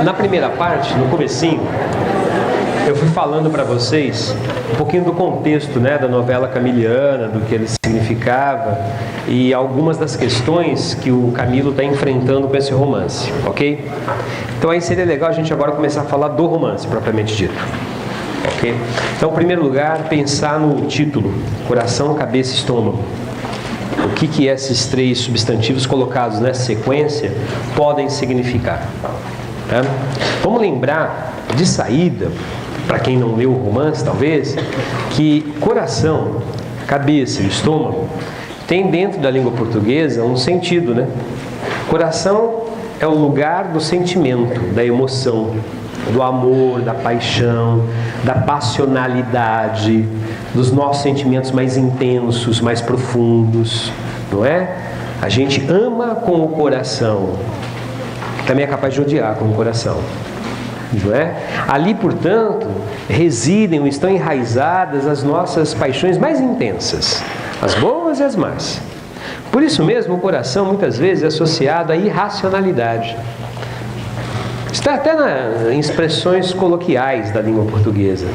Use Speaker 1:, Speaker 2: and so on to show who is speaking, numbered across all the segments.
Speaker 1: Na primeira parte, no comecinho, eu fui falando para vocês um pouquinho do contexto, né, da novela camiliana, do que ele significava e algumas das questões que o Camilo está enfrentando com esse romance, ok? Então aí seria legal a gente agora começar a falar do romance, propriamente dito. Ok? Então, em primeiro lugar, pensar no título, coração, cabeça e estômago. O que esses três substantivos colocados nessa sequência podem significar. Tá? Vamos lembrar, de saída, para quem não leu o romance, talvez, que coração, cabeça e estômago tem dentro da língua portuguesa um sentido, né? Coração é o lugar do sentimento, da emoção, do amor, da paixão, da passionalidade, dos nossos sentimentos mais intensos, mais profundos, não é? A gente ama com o coração, também é capaz de odiar com o coração, não é? Ali, portanto, residem ou estão enraizadas as nossas paixões mais intensas, as boas e as más. Por isso mesmo, o coração muitas vezes é associado à irracionalidade. Está até em expressões coloquiais da língua portuguesa.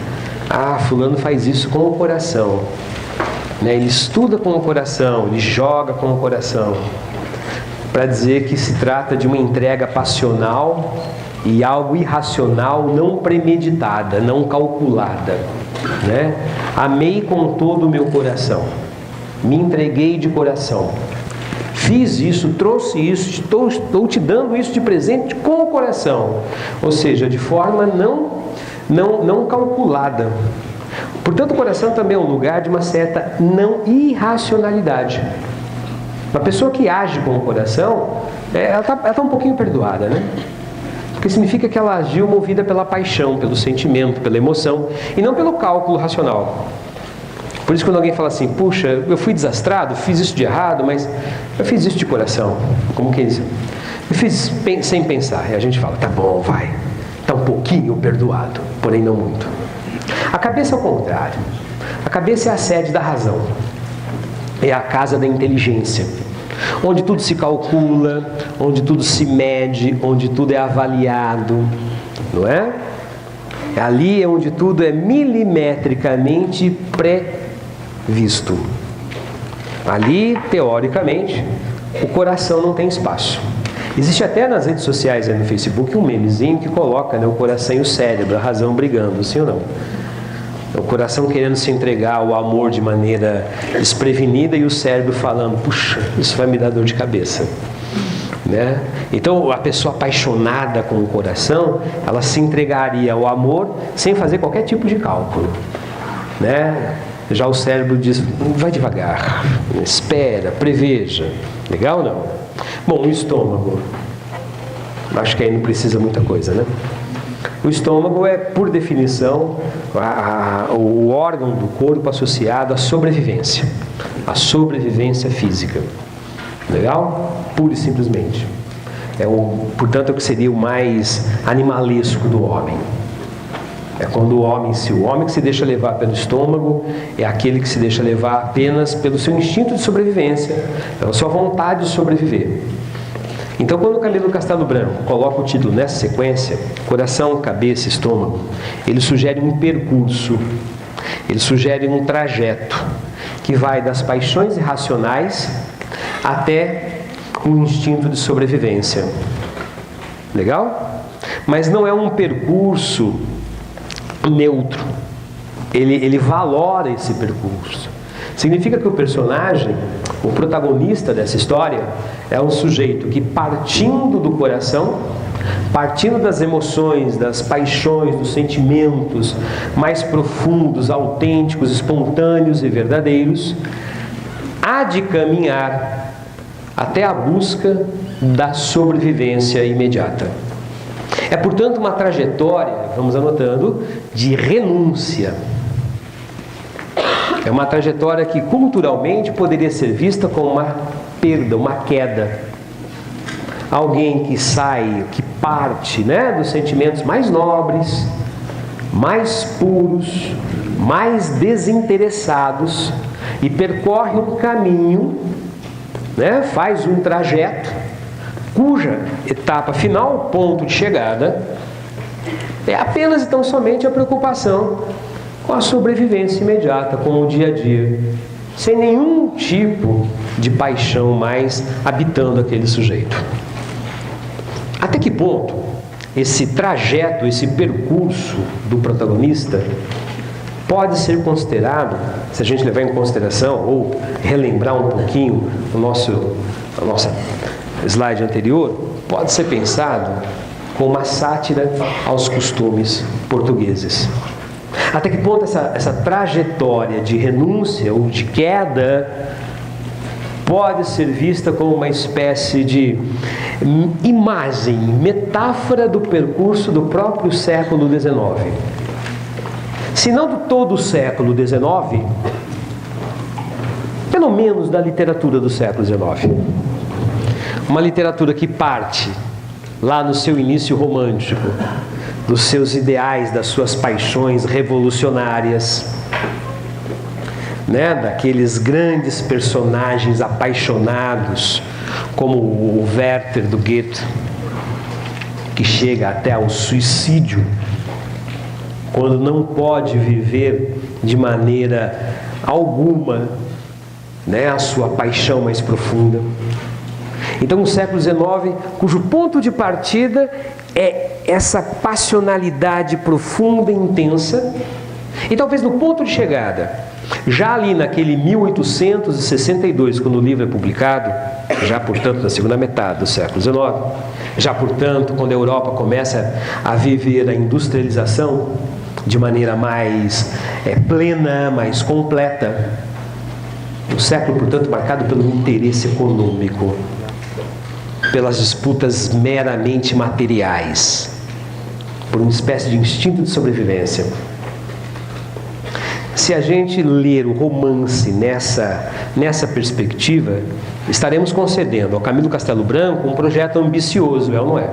Speaker 1: Ah, fulano faz isso com o coração. Né? Ele estuda com o coração, ele joga com o coração. Para dizer que se trata de uma entrega passional e algo irracional, não premeditada, não calculada. Né? Amei com todo o meu coração. Me entreguei de coração. Fiz isso, trouxe isso, estou te dando isso de presente com o coração. Ou seja, de forma não calculada. Portanto, o coração também é um lugar de uma certa não irracionalidade. Uma pessoa que age com o coração, ela está um pouquinho perdoada, né? Porque significa que ela agiu movida pela paixão, pelo sentimento, pela emoção, e não pelo cálculo racional. Por isso, quando alguém fala assim, puxa, eu fui desastrado, fiz isso de errado, mas eu fiz isso de coração. Como que é isso? Eu fiz sem pensar. E a gente fala, tá bom, vai. Está um pouquinho perdoado, porém não muito. A cabeça é o contrário. A cabeça é a sede da razão. É a casa da inteligência. Onde tudo se calcula, onde tudo se mede, onde tudo é avaliado. Não é? Ali é onde tudo é milimetricamente previsto. Ali, teoricamente, o coração não tem espaço. Existe até nas redes sociais, no Facebook, um memezinho que coloca, né, o coração e o cérebro, a razão brigando, sim ou não? O coração querendo se entregar ao amor de maneira desprevenida e o cérebro falando, puxa, isso vai me dar dor de cabeça. Né? Então, a pessoa apaixonada com o coração, ela se entregaria ao amor sem fazer qualquer tipo de cálculo. Né? Já o cérebro diz, vai devagar, espera, preveja. Legal ou não? Bom, o estômago. Acho que aí não precisa muita coisa, né? O estômago é, por definição, o órgão do corpo associado à sobrevivência física. Legal? Pura e simplesmente. Portanto, é o que seria o mais animalesco do homem. É quando o homem que se deixa levar pelo estômago é aquele que se deixa levar apenas pelo seu instinto de sobrevivência, pela sua vontade de sobreviver. Então, quando o Camilo Castelo Branco coloca o título nessa sequência, coração, cabeça, estômago, ele sugere um percurso, ele sugere um trajeto que vai das paixões irracionais até um instinto de sobrevivência. Legal? Mas não é um percurso neutro. Ele valora esse percurso. Significa que o personagem, o protagonista dessa história, é um sujeito que, partindo do coração, partindo das emoções, das paixões, dos sentimentos mais profundos, autênticos, espontâneos e verdadeiros, há de caminhar até a busca da sobrevivência imediata. É, portanto, uma trajetória, vamos anotando, de renúncia. É uma trajetória que culturalmente poderia ser vista como uma perda, uma queda. Alguém que sai, que parte, né, dos sentimentos mais nobres, mais puros, mais desinteressados e percorre um caminho, né, faz um trajeto cuja etapa final, ponto de chegada, é apenas e tão somente a preocupação com a sobrevivência imediata, com o dia a dia, sem nenhum tipo de paixão mais habitando aquele sujeito. Até que ponto esse trajeto, esse percurso do protagonista pode ser considerado, se a gente levar em consideração ou relembrar um pouquinho a nossa slide anterior, pode ser pensado como uma sátira aos costumes portugueses. Até que ponto essa trajetória de renúncia ou de queda pode ser vista como uma espécie de imagem, metáfora do percurso do próprio século XIX. Se não de todo o século XIX, pelo menos da literatura do século XIX. Uma literatura que parte lá no seu início romântico, dos seus ideais, das suas paixões revolucionárias, daqueles grandes personagens apaixonados, como o Werther do Goethe, que chega até ao suicídio, quando não pode viver de maneira alguma a sua paixão mais profunda. Então, o século XIX, cujo ponto de partida é essa passionalidade profunda e intensa, e talvez no ponto de chegada, já ali naquele 1862, quando o livro é publicado, já portanto na segunda metade do século XIX, já portanto quando a Europa começa a viver a industrialização de maneira mais plena, mais completa, o século portanto marcado pelo interesse econômico, pelas disputas meramente materiais, por uma espécie de instinto de sobrevivência. Se a gente ler o romance nessa perspectiva, estaremos concedendo ao Camilo Castelo Branco um projeto ambicioso, é ou não é?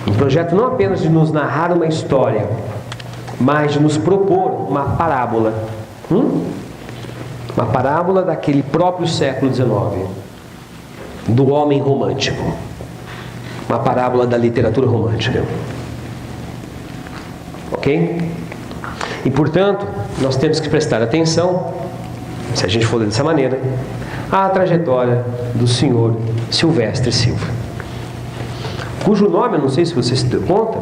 Speaker 1: Um projeto não apenas de nos narrar uma história, mas de nos propor uma parábola. Uma parábola daquele próprio século XIX, do homem romântico. Uma parábola da literatura romântica. Ok? E, portanto, nós temos que prestar atenção, se a gente for dessa maneira, à trajetória do senhor Silvestre Silva, cujo nome, eu não sei se você se deu conta,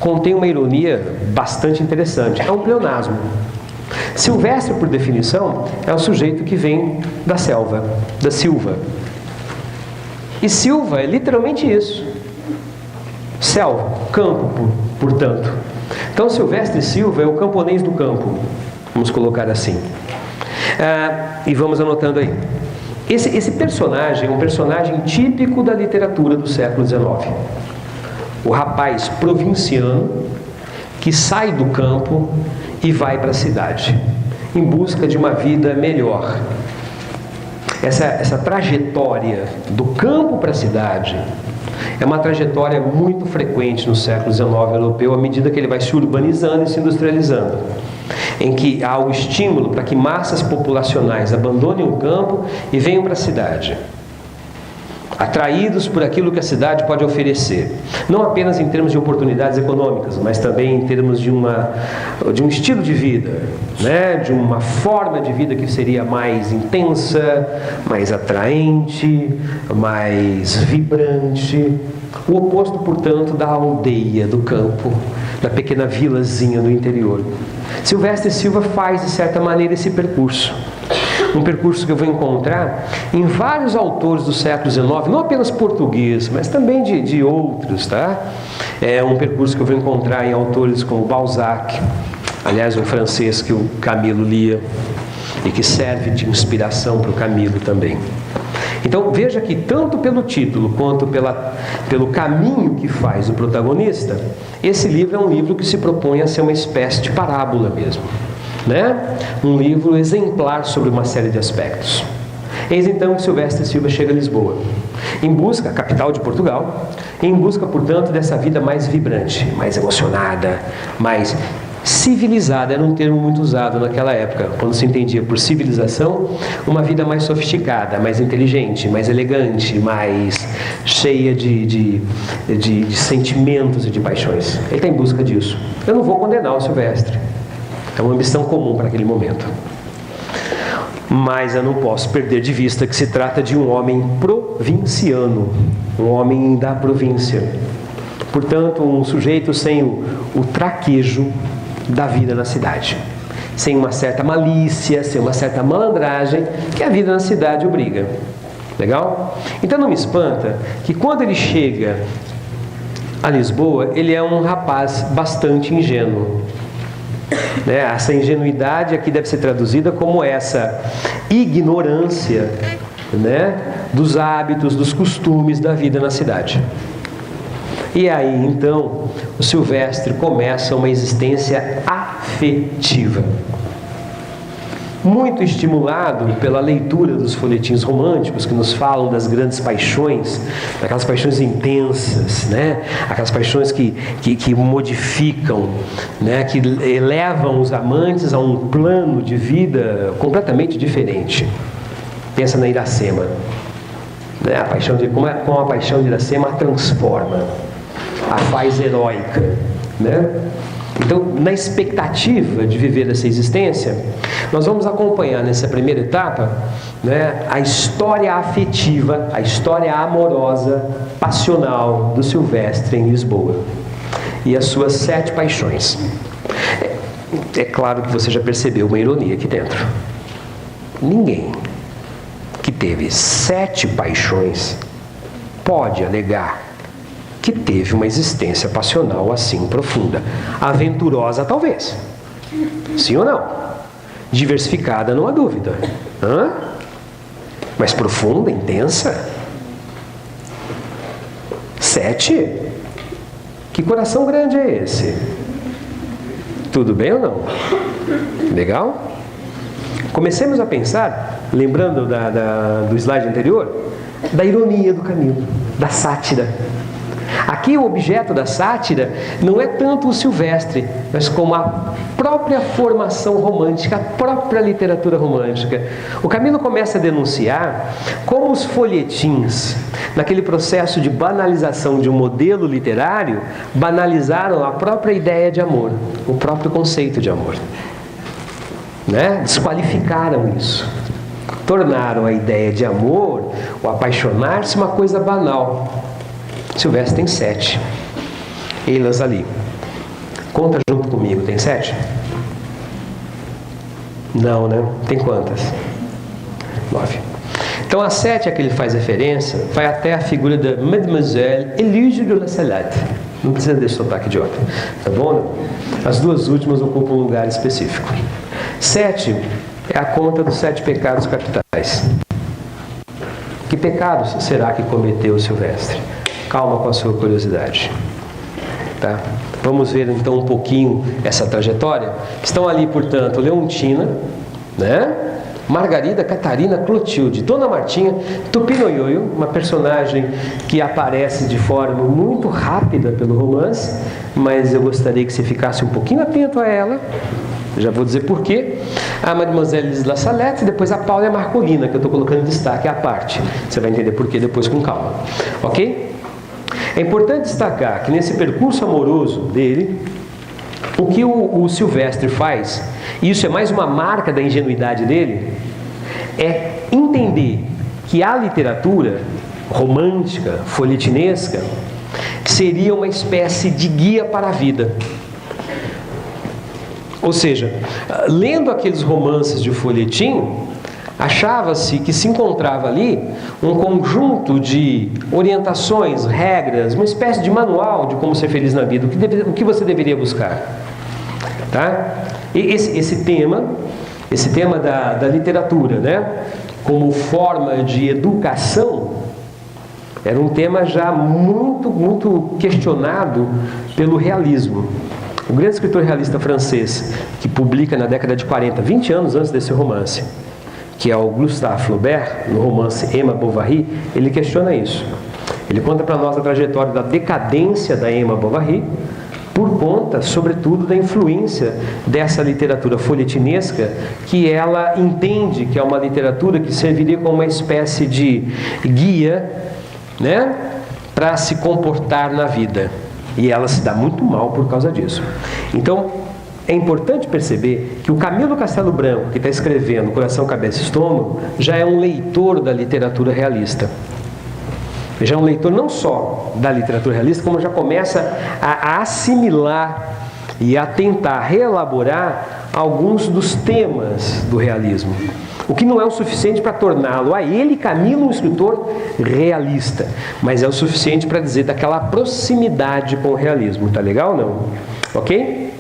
Speaker 1: contém uma ironia bastante interessante. É um pleonasmo. Silvestre, por definição, é um sujeito que vem da selva, da silva. E silva é literalmente isso. Selva, campo, portanto. Então, Silvestre Silva é o camponês do campo, vamos colocar assim. E vamos anotando aí. Esse personagem é um personagem típico da literatura do século XIX. O rapaz provinciano que sai do campo e vai para a cidade, em busca de uma vida melhor. Essa trajetória do campo para a cidade é uma trajetória muito frequente no século XIX europeu, à medida que ele vai se urbanizando e se industrializando, em que há o estímulo para que massas populacionais abandonem o campo e venham para a cidade, atraídos por aquilo que a cidade pode oferecer, não apenas em termos de oportunidades econômicas, mas também em termos de um estilo de vida, de uma forma de vida que seria mais intensa, mais atraente, mais vibrante, o oposto, portanto, da aldeia, do campo, da pequena vilazinha do interior. Silvestre Silva faz, de certa maneira, esse percurso. Um percurso que eu vou encontrar em vários autores do século XIX, não apenas português, mas também de outros, tá? É um percurso que eu vou encontrar em autores como Balzac, aliás, um francês que o Camilo lia e que serve de inspiração para o Camilo também. Então, veja que tanto pelo título quanto pelo caminho que faz o protagonista, esse livro é um livro que se propõe a ser uma espécie de parábola mesmo. Um livro exemplar sobre uma série de aspectos. Eis então que Silvestre Silva chega a Lisboa, em busca, a capital de Portugal, em busca, portanto, dessa vida mais vibrante, mais emocionada, mais Civilizada era um termo muito usado naquela época, quando se entendia por civilização uma vida mais sofisticada, mais inteligente, mais elegante, mais cheia de sentimentos e de paixões. Ele está em busca disso. Eu não vou condenar o Silvestre, é uma ambição comum para aquele momento. Mas eu não posso perder de vista que se trata de um homem provinciano, um homem da província. Portanto, um sujeito sem o traquejo da vida na cidade, sem uma certa malícia, sem uma certa malandragem que a vida na cidade obriga. Legal? Então não me espanta que quando ele chega a Lisboa, ele é um rapaz bastante ingênuo. Essa ingenuidade aqui deve ser traduzida como essa ignorância, dos hábitos, dos costumes da vida na cidade. E aí, então, o Silvestre começa uma existência afetiva. Muito estimulado pela leitura dos folhetins românticos que nos falam das grandes paixões, daquelas paixões intensas, aquelas paixões que modificam, que elevam os amantes a um plano de vida completamente diferente. Pensa na Iracema, a paixão como a paixão de Iracema a transforma, a faz heróica, Então, na expectativa de viver essa existência, nós vamos acompanhar nessa primeira etapa a história afetiva, a história amorosa, passional do Silvestre em Lisboa e as suas 7 paixões. É claro que você já percebeu uma ironia aqui dentro. Ninguém que teve 7 paixões pode alegar que teve uma existência passional assim profunda. Aventurosa, talvez. Sim ou não? Diversificada, não há dúvida. Mas profunda, intensa? 7? Que coração grande é esse? Tudo bem ou não? Legal? Comecemos a pensar, lembrando do slide anterior, da ironia do Camilo, da sátira. Aqui o objeto da sátira não é tanto o Silvestre, mas como a própria formação romântica, a própria literatura romântica. O Camilo começa a denunciar como os folhetins, naquele processo de banalização de um modelo literário, banalizaram a própria ideia de amor, o próprio conceito de amor. Desqualificaram isso. Tornaram a ideia de amor, o apaixonar-se, uma coisa banal. Silvestre tem 7. Elas ali. Conta junto comigo, tem 7? Não, Tem quantas? 9. Então a 7 a que ele faz referência vai até a figura da Mademoiselle Éluge de la Salette. Não precisa desse sotaque idiota, tá bom? As 2 últimas ocupam um lugar específico. 7 é a conta dos 7 pecados capitais. Que pecados será que cometeu Silvestre? Calma com a sua curiosidade. Tá? Vamos ver então um pouquinho essa trajetória. Estão ali, portanto, Leontina, Margarida, Catarina, Clotilde, Dona Martinha, Tupinoyoyo, uma personagem que aparece de forma muito rápida pelo romance, mas eu gostaria que você ficasse um pouquinho atento a ela. Já vou dizer por quê. A Mademoiselle de la Salette, e depois a Paula e a Marcolina, que eu estou colocando em destaque à parte. Você vai entender por quê depois com calma. Ok? É importante destacar que nesse percurso amoroso dele, o que o Silvestre faz, e isso é mais uma marca da ingenuidade dele, é entender que a literatura romântica, folhetinesca, seria uma espécie de guia para a vida. Ou seja, lendo aqueles romances de folhetim, achava-se que se encontrava ali um conjunto de orientações, regras, uma espécie de manual de como ser feliz na vida, o que você deveria buscar. Tá? E esse tema da literatura, como forma de educação, era um tema já muito questionado pelo realismo. O grande escritor realista francês, que publica na década de 40, 20 anos antes desse romance, que é o Gustave Flaubert, no romance Emma Bovary, ele questiona isso. Ele conta para nós a trajetória da decadência da Emma Bovary, por conta, sobretudo, da influência dessa literatura folhetinesca, que ela entende que é uma literatura que serviria como uma espécie de guia, né, para se comportar na vida. E ela se dá muito mal por causa disso. Então, é importante perceber que o Camilo Castelo Branco, que está escrevendo Coração, Cabeça e Estômago, já é um leitor da literatura realista. Já é um leitor não só da literatura realista, como já começa a assimilar e a tentar reelaborar alguns dos temas do realismo. O que não é o suficiente para torná-lo, a ele, Camilo, um escritor realista, mas é o suficiente para dizer daquela proximidade com o realismo. Tá legal ou não? Ok?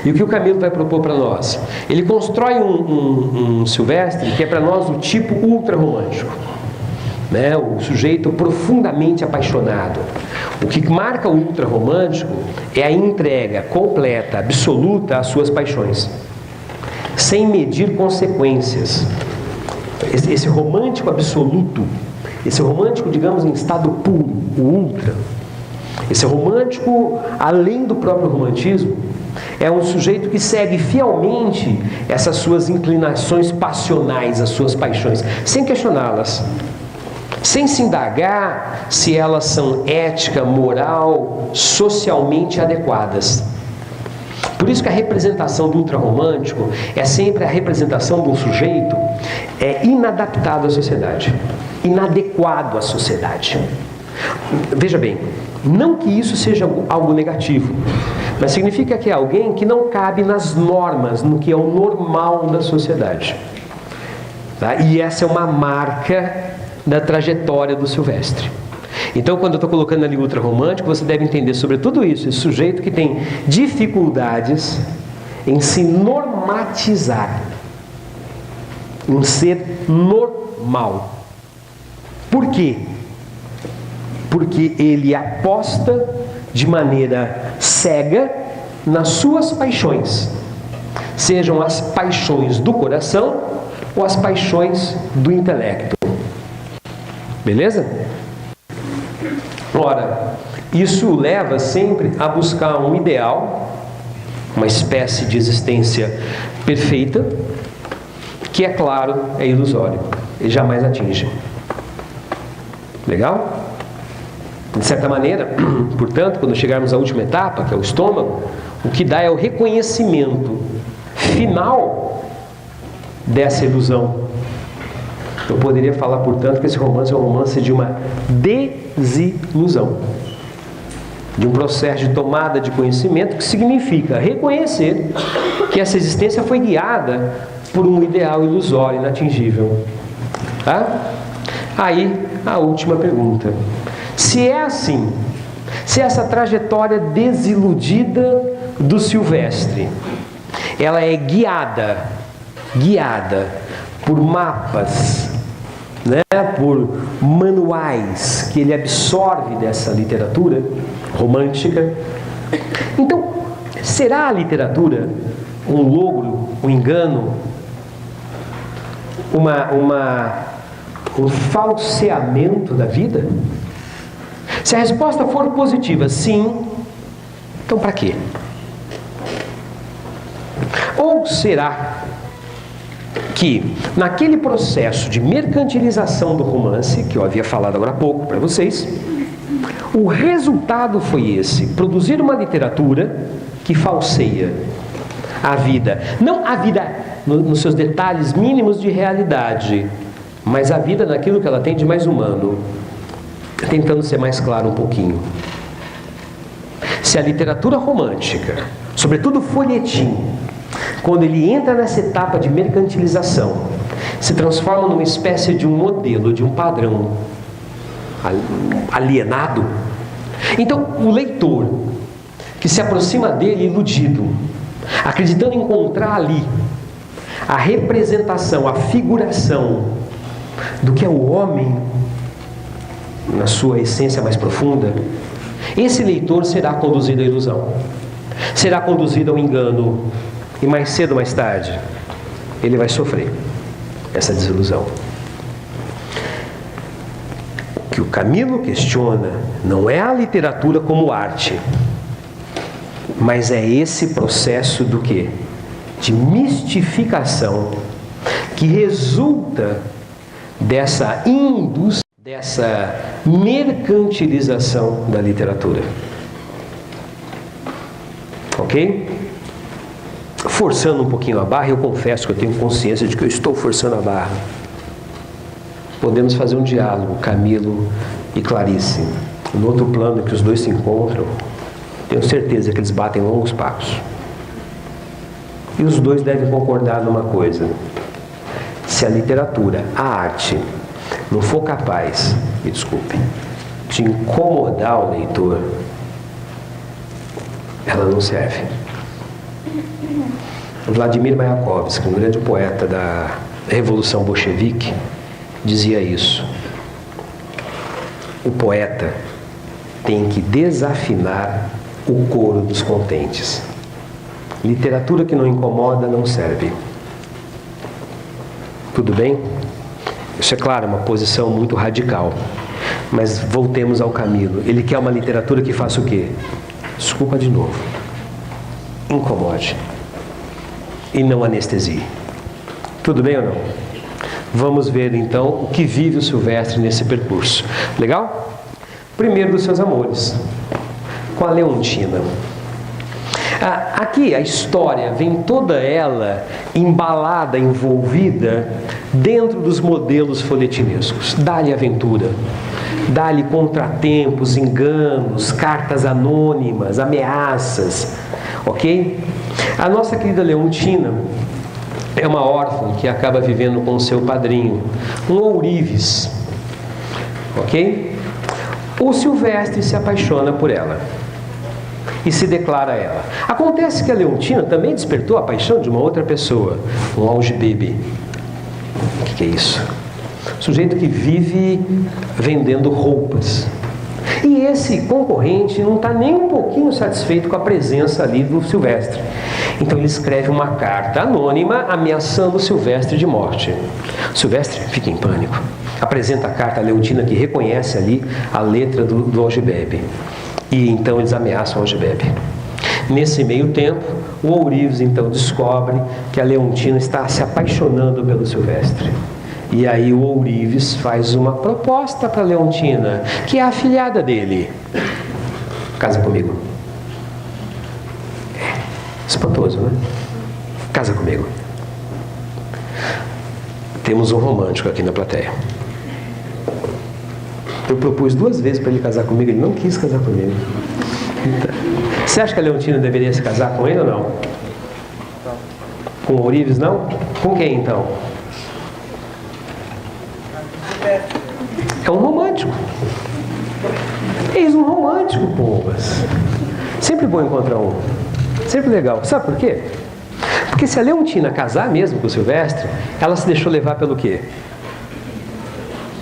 Speaker 1: E o que o Camilo vai propor para nós? Ele constrói um Silvestre que é para nós o tipo ultra-romântico. Né? O sujeito profundamente apaixonado. O que marca o ultra-romântico é a entrega completa, absoluta às suas paixões, sem medir consequências. Esse romântico absoluto, esse romântico, digamos, em estado puro, o ultra, esse romântico além do próprio romantismo, é um sujeito que segue fielmente essas suas inclinações passionais, as suas paixões, sem questioná-las, sem se indagar se elas são ética, moral, socialmente adequadas. Por isso que a representação do ultrarromântico é sempre a representação de um sujeito inadaptado à sociedade, inadequado à sociedade. Veja bem, não que isso seja algo negativo, mas significa que é alguém que não cabe nas normas, no que é o normal da sociedade. Tá? E essa é uma marca da trajetória do Silvestre. Então, quando eu estou colocando ali ultrarromântico, você deve entender sobre tudo isso, esse sujeito que tem dificuldades em se normatizar, em ser normal. Por quê? Porque ele aposta de maneira cega nas suas paixões, sejam as paixões do coração ou as paixões do intelecto. Beleza? Ora, isso leva sempre a buscar um ideal, uma espécie de existência perfeita, que, é claro, é ilusório, ele jamais atinge. Legal? De certa maneira, portanto, quando chegarmos à última etapa, que é o estômago, o que dá é o reconhecimento final dessa ilusão. Eu poderia falar, portanto, que esse romance é um romance de uma desilusão, de um processo de tomada de conhecimento que significa reconhecer que essa existência foi guiada por um ideal ilusório, inatingível. Tá? Aí, a última pergunta. Se é assim, se essa trajetória desiludida do Silvestre, ela é guiada por mapas, né, por manuais que ele absorve dessa literatura romântica, então, será a literatura um logro, um engano, um falseamento da vida? Se a resposta for positiva, sim, então para quê? Ou será que, naquele processo de mercantilização do romance, que eu havia falado agora há pouco para vocês, o resultado foi esse: produzir uma literatura que falseia a vida. Não a vida nos seus detalhes mínimos de realidade, mas a vida naquilo que ela tem de mais humano. Tentando ser mais claro um pouquinho. Se a literatura romântica, sobretudo o folhetim, quando ele entra nessa etapa de mercantilização, se transforma numa espécie de um modelo, de um padrão alienado, então o leitor que se aproxima dele iludido, acreditando encontrar ali a representação, a figuração do que é o homem na sua essência mais profunda, esse leitor será conduzido à ilusão, será conduzido ao engano, e mais cedo ou mais tarde ele vai sofrer essa desilusão. O que o Camilo questiona não é a literatura como arte, Mas é esse processo do quê? De mistificação que resulta dessa indústria, dessa mercantilização da literatura. Ok? Forçando um pouquinho a barra, eu confesso que eu tenho consciência de que eu estou forçando a barra. Podemos fazer um diálogo, Camilo e Clarice. No outro plano que os dois se encontram, tenho certeza que eles batem longos papos. E os dois devem concordar numa coisa: se a literatura, a arte, não for capaz, me desculpem, de incomodar o leitor, ela não serve. Vladimir Mayakovsky, um grande poeta da Revolução Bolchevique, dizia isso: o poeta tem que desafinar o coro dos contentes. Literatura que não incomoda não serve. Tudo bem? Isso é claro, uma posição muito radical. Mas voltemos ao Camilo. Ele quer uma literatura que faça o quê? Desculpa de novo. Incomode. E não anestesie. Tudo bem ou não? Vamos ver então o que vive o Silvestre nesse percurso. Legal? Primeiro dos seus amores, com a Leontina. Aqui a história vem toda ela embalada, envolvida dentro dos modelos folhetinescos. Dá-lhe aventura, dá-lhe contratempos, enganos, cartas anônimas, ameaças, ok? A nossa querida Leontina é uma órfã que acaba vivendo com o seu padrinho, um ourives, ok? O Silvestre se apaixona por ela e se declara a ela. Acontece que a Leontina também despertou a paixão de uma outra pessoa, um algibebe. O que é isso? Sujeito que vive vendendo roupas. E esse concorrente não está nem um pouquinho satisfeito com a presença ali do Silvestre. Então ele escreve uma carta anônima ameaçando o Silvestre de morte. O Silvestre fica em pânico. Apresenta a carta à Leontina, que reconhece ali a letra do algibebe. E então eles ameaçam o algibebe. Nesse meio tempo, o ourives então descobre que a Leontina está se apaixonando pelo Silvestre. E aí o ourives faz uma proposta para a Leontina, que é a afilhada dele. Casa comigo. Espantoso, né? Casa comigo. Temos um romântico aqui na plateia. Eu propus 2 vezes para ele casar comigo, ele não quis casar comigo. Você acha que a Leontina deveria se casar com ele ou não? Com o ourives, não? Com quem então? É um romântico. Eis um romântico, pombas. Sempre bom encontrar um. Sempre legal. Sabe por quê? Porque se a Leontina casar mesmo com o Silvestre, ela se deixou levar pelo quê?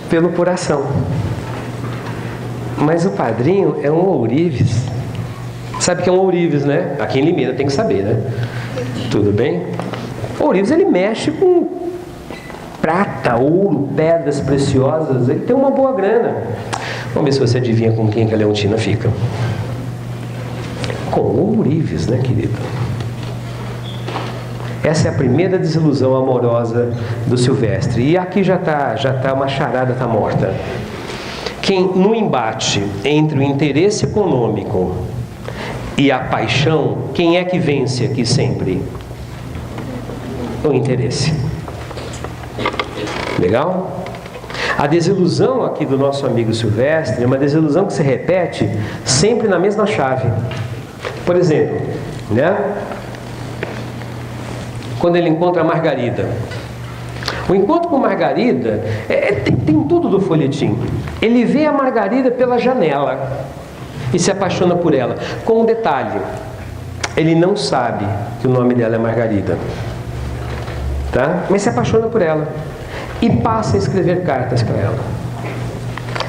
Speaker 1: Pelo coração. Mas o padrinho é um ourives. Sabe que é um ourives, né? Aqui em Limeira tem que saber, né? Tudo bem? O ourives, ele mexe com prata, ouro, pedras preciosas. Ele tem uma boa grana. Vamos ver se você adivinha com quem que a Leontina fica. Com o ourives, né, querido? Essa é a primeira desilusão amorosa do Silvestre. E aqui já tá uma charada, está morta. No embate entre o interesse econômico e a paixão, quem é que vence aqui sempre? O interesse. Legal? A desilusão aqui do nosso amigo Silvestre é uma desilusão que se repete sempre na mesma chave. Por exemplo, né? Quando ele encontra a Margarida. O encontro com Margarida tem tudo do folhetim. Ele vê a Margarida pela janela e se apaixona por ela. Com um detalhe: ele não sabe que o nome dela é Margarida, tá? Mas se apaixona por ela e passa a escrever cartas para ela,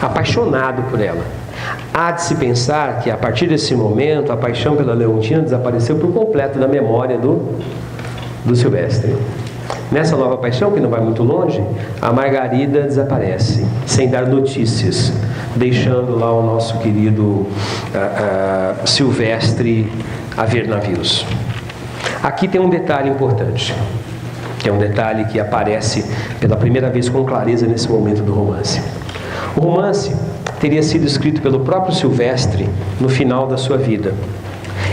Speaker 1: apaixonado por ela. Há de se pensar que a partir desse momento a paixão pela Leontina desapareceu por completo da memória do Silvestre. Nessa nova paixão, que não vai muito longe, a Margarida desaparece, sem dar notícias, deixando lá o nosso querido Silvestre haver navios. Aqui tem um detalhe importante. Tem um detalhe que aparece pela primeira vez com clareza nesse momento do romance. O romance teria sido escrito pelo próprio Silvestre no final da sua vida.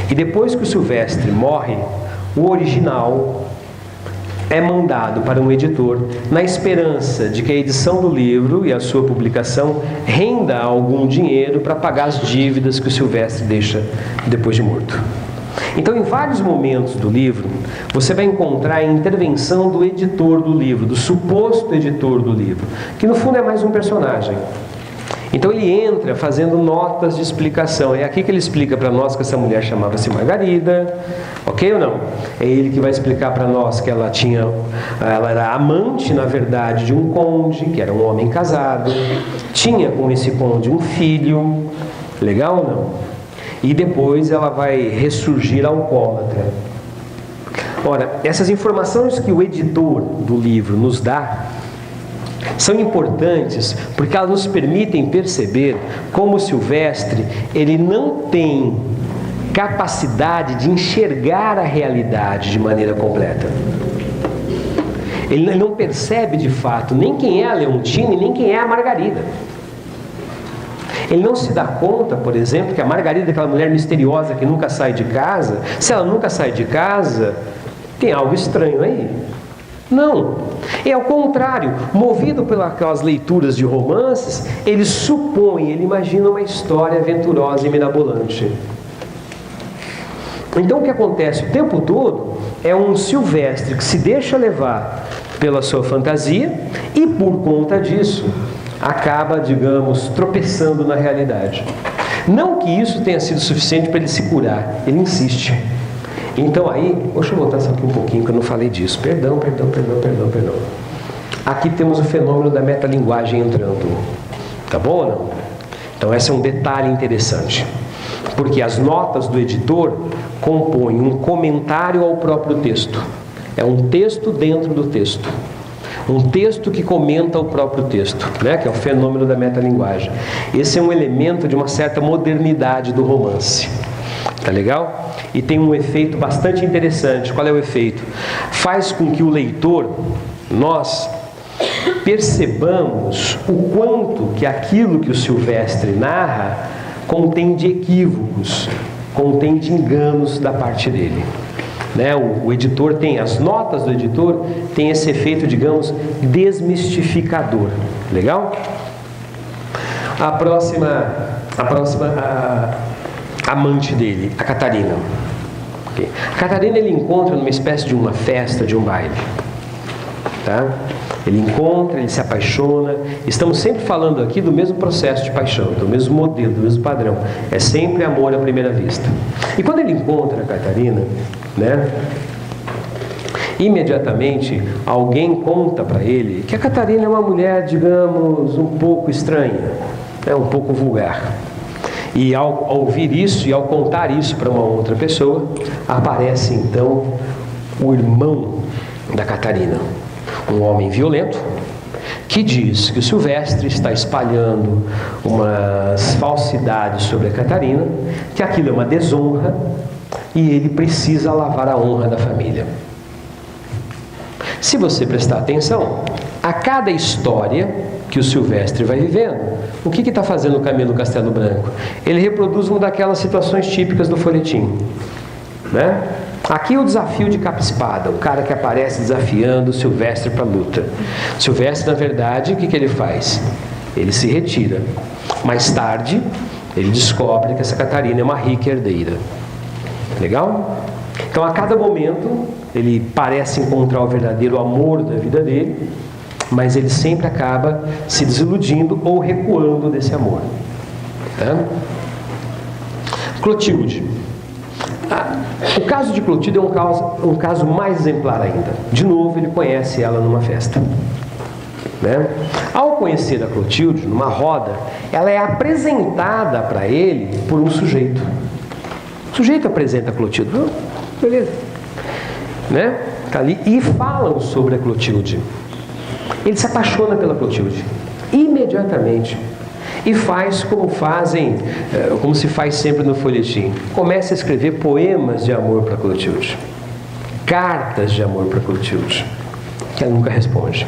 Speaker 1: E depois que o Silvestre morre, o original é mandado para um editor na esperança de que a edição do livro e a sua publicação renda algum dinheiro para pagar as dívidas que o Silvestre deixa depois de morto. Então, em vários momentos do livro, você vai encontrar a intervenção do editor do livro, do suposto editor do livro, que no fundo é mais um personagem. Então ele entra fazendo notas de explicação. É aqui que ele explica para nós que essa mulher chamava-se Margarida, ok ou não? É ele que vai explicar para nós que ela era amante, na verdade, de um conde, que era um homem casado, tinha com esse conde um filho, legal ou não? E depois ela vai ressurgir alcoólatra. Ora, essas informações que o editor do livro nos dá são importantes porque elas nos permitem perceber como Silvestre ele não tem capacidade de enxergar a realidade de maneira completa. Ele não percebe de fato nem quem é a Leontine, nem quem é a Margarida. Ele não se dá conta, por exemplo, que a Margarida é aquela mulher misteriosa que nunca sai de casa. Se ela nunca sai de casa, tem algo estranho aí. Não, é ao contrário, movido pelas leituras de romances, ele supõe, ele imagina uma história aventurosa e mirabolante. Então o que acontece o tempo todo é um Silvestre que se deixa levar pela sua fantasia e por conta disso acaba, digamos, tropeçando na realidade. Não que isso tenha sido suficiente para ele se curar, ele insiste. Então aí, deixa eu voltar só aqui um pouquinho que eu não falei disso. Perdão. Aqui temos o fenômeno da metalinguagem entrando. Tá bom ou não? Então esse é um detalhe interessante. Porque as notas do editor compõem um comentário ao próprio texto. É um texto dentro do texto. Um texto que comenta o próprio texto, né? Que é o fenômeno da metalinguagem. Esse é um elemento de uma certa modernidade do romance. Tá legal? E tem um efeito bastante interessante. Qual é o efeito? Faz com que o leitor, nós, percebamos o quanto que aquilo que o Silvestre narra contém de equívocos, contém de enganos da parte dele. Né? O editor tem, as notas do editor tem esse efeito, digamos, desmistificador. Legal? A próxima amante dele, a Catarina. Okay. A Catarina ele encontra numa espécie de uma festa, de um baile. Tá? Ele encontra, ele se apaixona. Estamos sempre falando aqui do mesmo processo de paixão, do mesmo modelo, do mesmo padrão. É sempre amor à primeira vista. E quando ele encontra a Catarina, né, imediatamente alguém conta para ele que a Catarina é uma mulher, digamos, um pouco estranha, um pouco vulgar. E ao ouvir isso e ao contar isso para uma outra pessoa, aparece então o irmão da Catarina, um homem violento, que diz que o Silvestre está espalhando umas falsidades sobre a Catarina, que aquilo é uma desonra e ele precisa lavar a honra da família. Se você prestar atenção, a cada história que o Silvestre vai vivendo, o que está fazendo o Camilo Castelo Branco? Ele reproduz uma daquelas situações típicas do folhetim, né? Aqui é o desafio de capa-espada, o cara que aparece desafiando o Silvestre para a luta. Silvestre, na verdade, o que ele faz? Ele se retira. Mais tarde, ele descobre que essa Catarina é uma rica herdeira. Legal? Então, a cada momento, ele parece encontrar o verdadeiro amor da vida dele, mas ele sempre acaba se desiludindo ou recuando desse amor. Tá? Clotilde. O caso de Clotilde é um caso mais exemplar ainda. De novo, ele conhece ela numa festa. Né? Ao conhecer a Clotilde, numa roda, ela é apresentada para ele por um sujeito. O sujeito apresenta a Clotilde. Beleza. Né? Tá ali, e falam sobre a Clotilde. Ele se apaixona pela Clotilde. Imediatamente. e faz como se faz sempre no folhetim. Começa a escrever poemas de amor para Clotilde, cartas de amor para Clotilde, que ela nunca responde.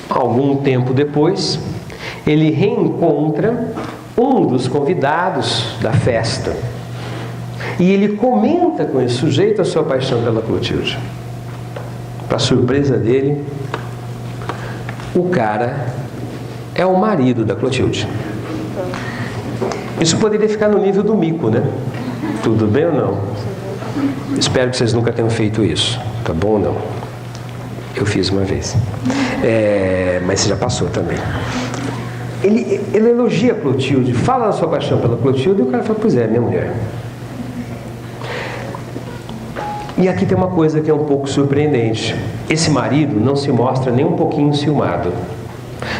Speaker 1: Algum tempo depois, ele reencontra um dos convidados da festa e ele comenta com esse sujeito a sua paixão pela Clotilde. Para surpresa dele, o cara é o marido da Clotilde. Isso poderia ficar no nível do mico, né? Tudo bem ou não? Espero que vocês nunca tenham feito isso. Tá bom ou não? Eu fiz uma vez. Mas você já passou também. Ele elogia a Clotilde, fala da sua paixão pela Clotilde, e o cara fala, pois é, minha mulher. E aqui tem uma coisa que é um pouco surpreendente. Esse marido não se mostra nem um pouquinho ciumado,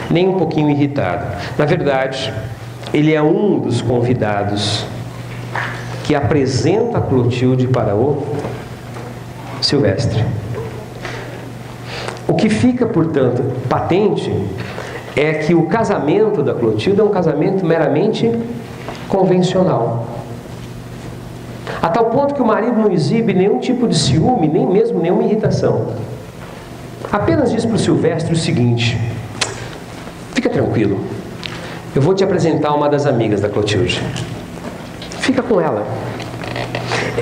Speaker 1: nem um pouquinho irritado. Na verdade, ele é um dos convidados que apresenta a Clotilde para o Silvestre. O que fica, portanto, patente é que o casamento da Clotilde é um casamento meramente convencional. A tal ponto que o marido não exibe nenhum tipo de ciúme, nem mesmo nenhuma irritação. Apenas diz para o Silvestre o seguinte: fica tranquilo, eu vou te apresentar uma das amigas da Clotilde. Fica com ela.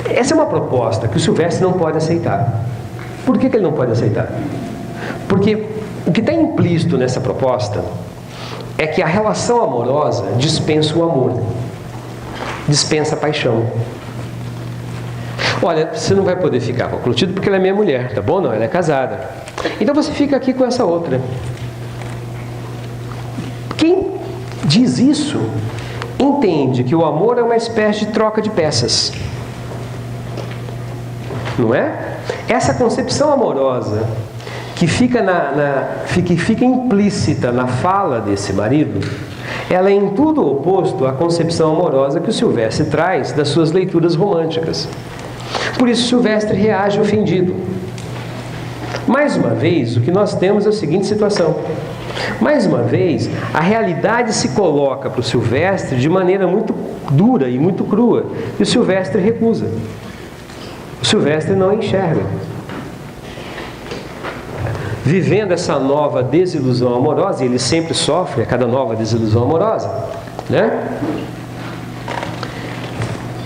Speaker 1: Essa é uma proposta que o Silvestre não pode aceitar. Por que ele não pode aceitar? Porque o que está implícito nessa proposta é que a relação amorosa dispensa o amor, dispensa a paixão. Olha, você não vai poder ficar com a Clotilde porque ela é minha mulher, tá bom? Não, ela é casada. Então você fica aqui com essa outra. Quem diz isso entende que o amor é uma espécie de troca de peças. Não é? Essa concepção amorosa que fica implícita na fala desse marido, ela é em tudo oposto à concepção amorosa que o Silvestre traz das suas leituras românticas. Por isso Silvestre reage ofendido. Mais uma vez, o que nós temos é a seguinte situação. Mais uma vez, a realidade se coloca para o Silvestre de maneira muito dura e muito crua, e o Silvestre recusa. O Silvestre não enxerga. Vivendo essa nova desilusão amorosa, e ele sempre sofre a cada nova desilusão amorosa, né?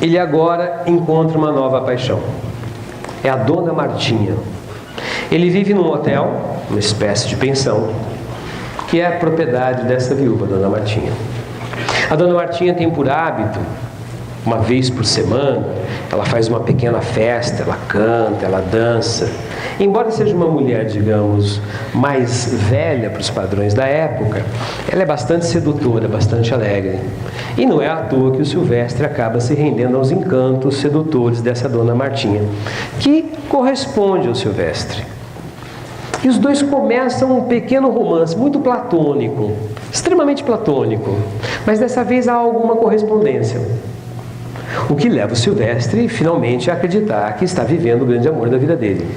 Speaker 1: Ele agora encontra uma nova paixão. É a Dona Martinha. Ele vive num hotel, uma espécie de pensão, que é a propriedade dessa viúva, Dona Martinha. A Dona Martinha tem por hábito, uma vez por semana, ela faz uma pequena festa, ela canta, ela dança. Embora seja uma mulher, digamos, mais velha para os padrões da época, ela é bastante sedutora, bastante alegre. E não é à toa que o Silvestre acaba se rendendo aos encantos sedutores dessa Dona Martinha, que corresponde ao Silvestre. E os dois começam um pequeno romance, muito platônico, extremamente platônico, mas dessa vez há alguma correspondência. O que leva o Silvestre finalmente a acreditar que está vivendo o grande amor da vida dele.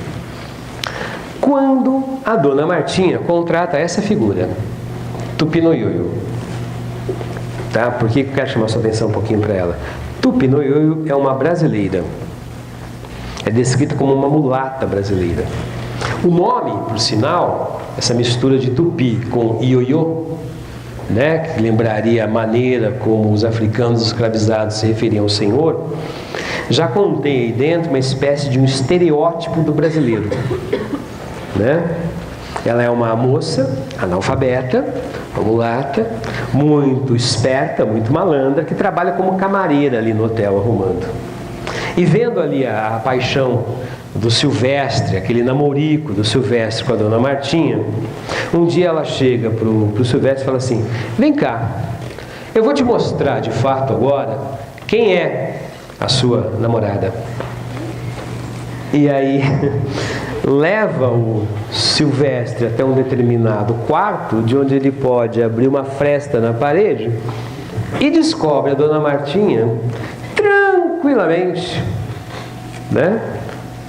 Speaker 1: Quando a Dona Martinha contrata essa figura, Tupinoyoyo, tá? Por que eu quero chamar sua atenção um pouquinho para ela? Tupinoyoyo é uma brasileira. É descrita como uma mulata brasileira. O nome, por sinal, essa mistura de tupi com ioiô, né, que lembraria a maneira como os africanos escravizados se referiam ao Senhor, já contém aí dentro uma espécie de um estereótipo do brasileiro, né? Ela é uma moça analfabeta, uma mulata, muito esperta, muito malandra, que trabalha como camareira ali no hotel arrumando. E vendo ali a paixão do Silvestre, aquele namorico do Silvestre com a Dona Martinha, um dia ela chega pro Silvestre e fala assim: vem cá, eu vou te mostrar de fato agora quem é a sua namorada. E aí leva o Silvestre até um determinado quarto, de onde ele pode abrir uma fresta na parede, e descobre a Dona Martinha tranquilamente, né,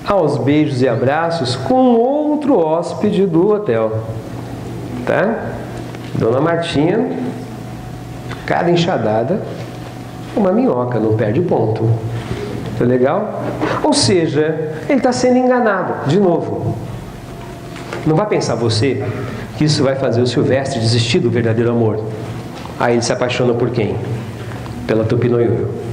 Speaker 1: aos beijos e abraços com outro hóspede do hotel, tá? Dona Martinha Cada enxadada, uma minhoca, não perde ponto. Tá legal? Ou seja, ele está sendo enganado, de novo. Não vai pensar você que isso vai fazer o Silvestre desistir do verdadeiro amor. Aí ele se apaixona por quem? Pela Tupinoyoyo.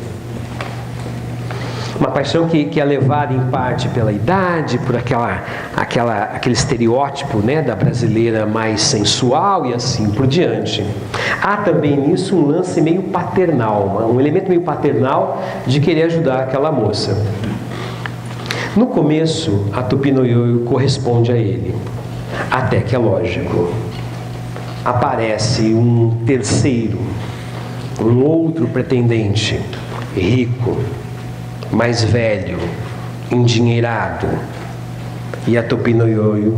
Speaker 1: Uma paixão que é levada em parte pela idade, por aquele estereótipo, né, da brasileira mais sensual e assim por diante. Há também nisso um lance meio paternal, um elemento meio paternal de querer ajudar aquela moça. No começo, a Tupinoyoyo corresponde a ele, até que é lógico. Aparece um terceiro, um outro pretendente, rico, mais velho, endinheirado, e a Tupinoyoyo,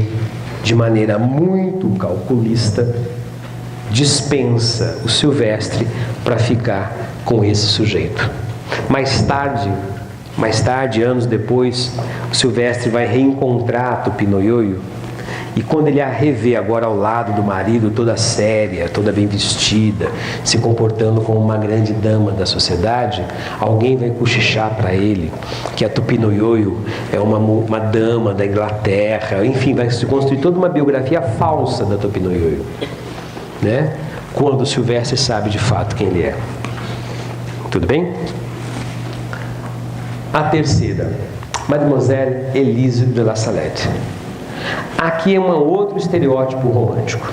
Speaker 1: de maneira muito calculista, dispensa o Silvestre para ficar com esse sujeito. Mais tarde, anos depois, o Silvestre vai reencontrar a Tupinoyoyo, e quando ele a revê agora ao lado do marido, toda séria, toda bem vestida, se comportando como uma grande dama da sociedade, alguém vai cochichar para ele que a Tupinoyoyo é uma dama da Inglaterra, enfim, vai se construir toda uma biografia falsa da Tupinoyoyo, né? Quando o Silvestre sabe de fato quem ele é. Tudo bem? A terceira, Mademoiselle Elise de la Salette. Aqui é um outro estereótipo romântico.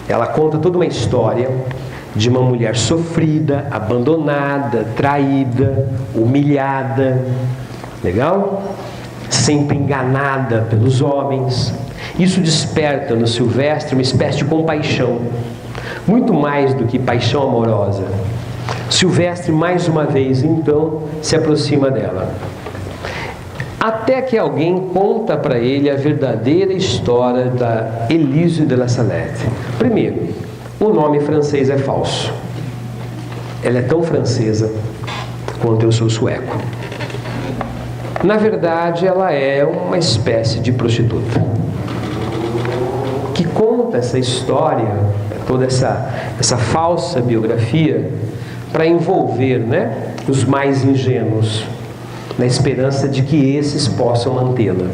Speaker 1: Ela conta toda uma história de uma mulher sofrida, abandonada, traída, humilhada, legal? Sempre enganada pelos homens. Isso desperta no Silvestre uma espécie de compaixão, muito mais do que paixão amorosa. Silvestre, mais uma vez, então, se aproxima dela. Até que alguém conta para ele a verdadeira história da Elise de la Salette. Primeiro, o nome francês é falso. Ela é tão francesa quanto eu sou sueco. Na verdade, ela é uma espécie de prostituta que conta essa história, toda essa falsa biografia, para envolver, né, os mais ingênuos, na esperança de que esses possam mantê-la.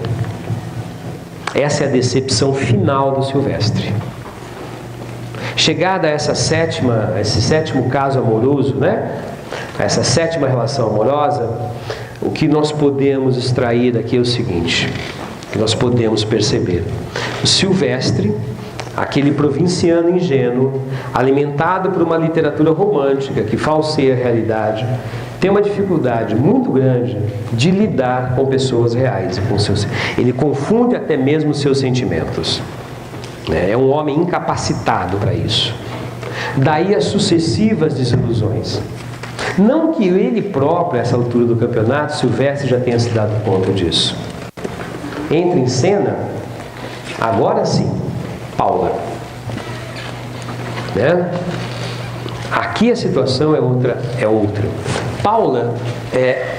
Speaker 1: Essa é a decepção final do Silvestre. Chegada a esse sétimo caso amoroso, né? Essa sétima relação amorosa, o que nós podemos extrair daqui é o seguinte, que nós podemos perceber. O Silvestre, aquele provinciano ingênuo, alimentado por uma literatura romântica que falseia a realidade, tem uma dificuldade muito grande de lidar com pessoas reais. Ele confunde até mesmo seus sentimentos. É um homem incapacitado para isso. Daí as sucessivas desilusões. Não que ele próprio, a essa altura do campeonato, Silvestre já tenha se dado conta disso. Entra em cena, agora sim, Paula. Né? Aqui a situação é outra. Paula é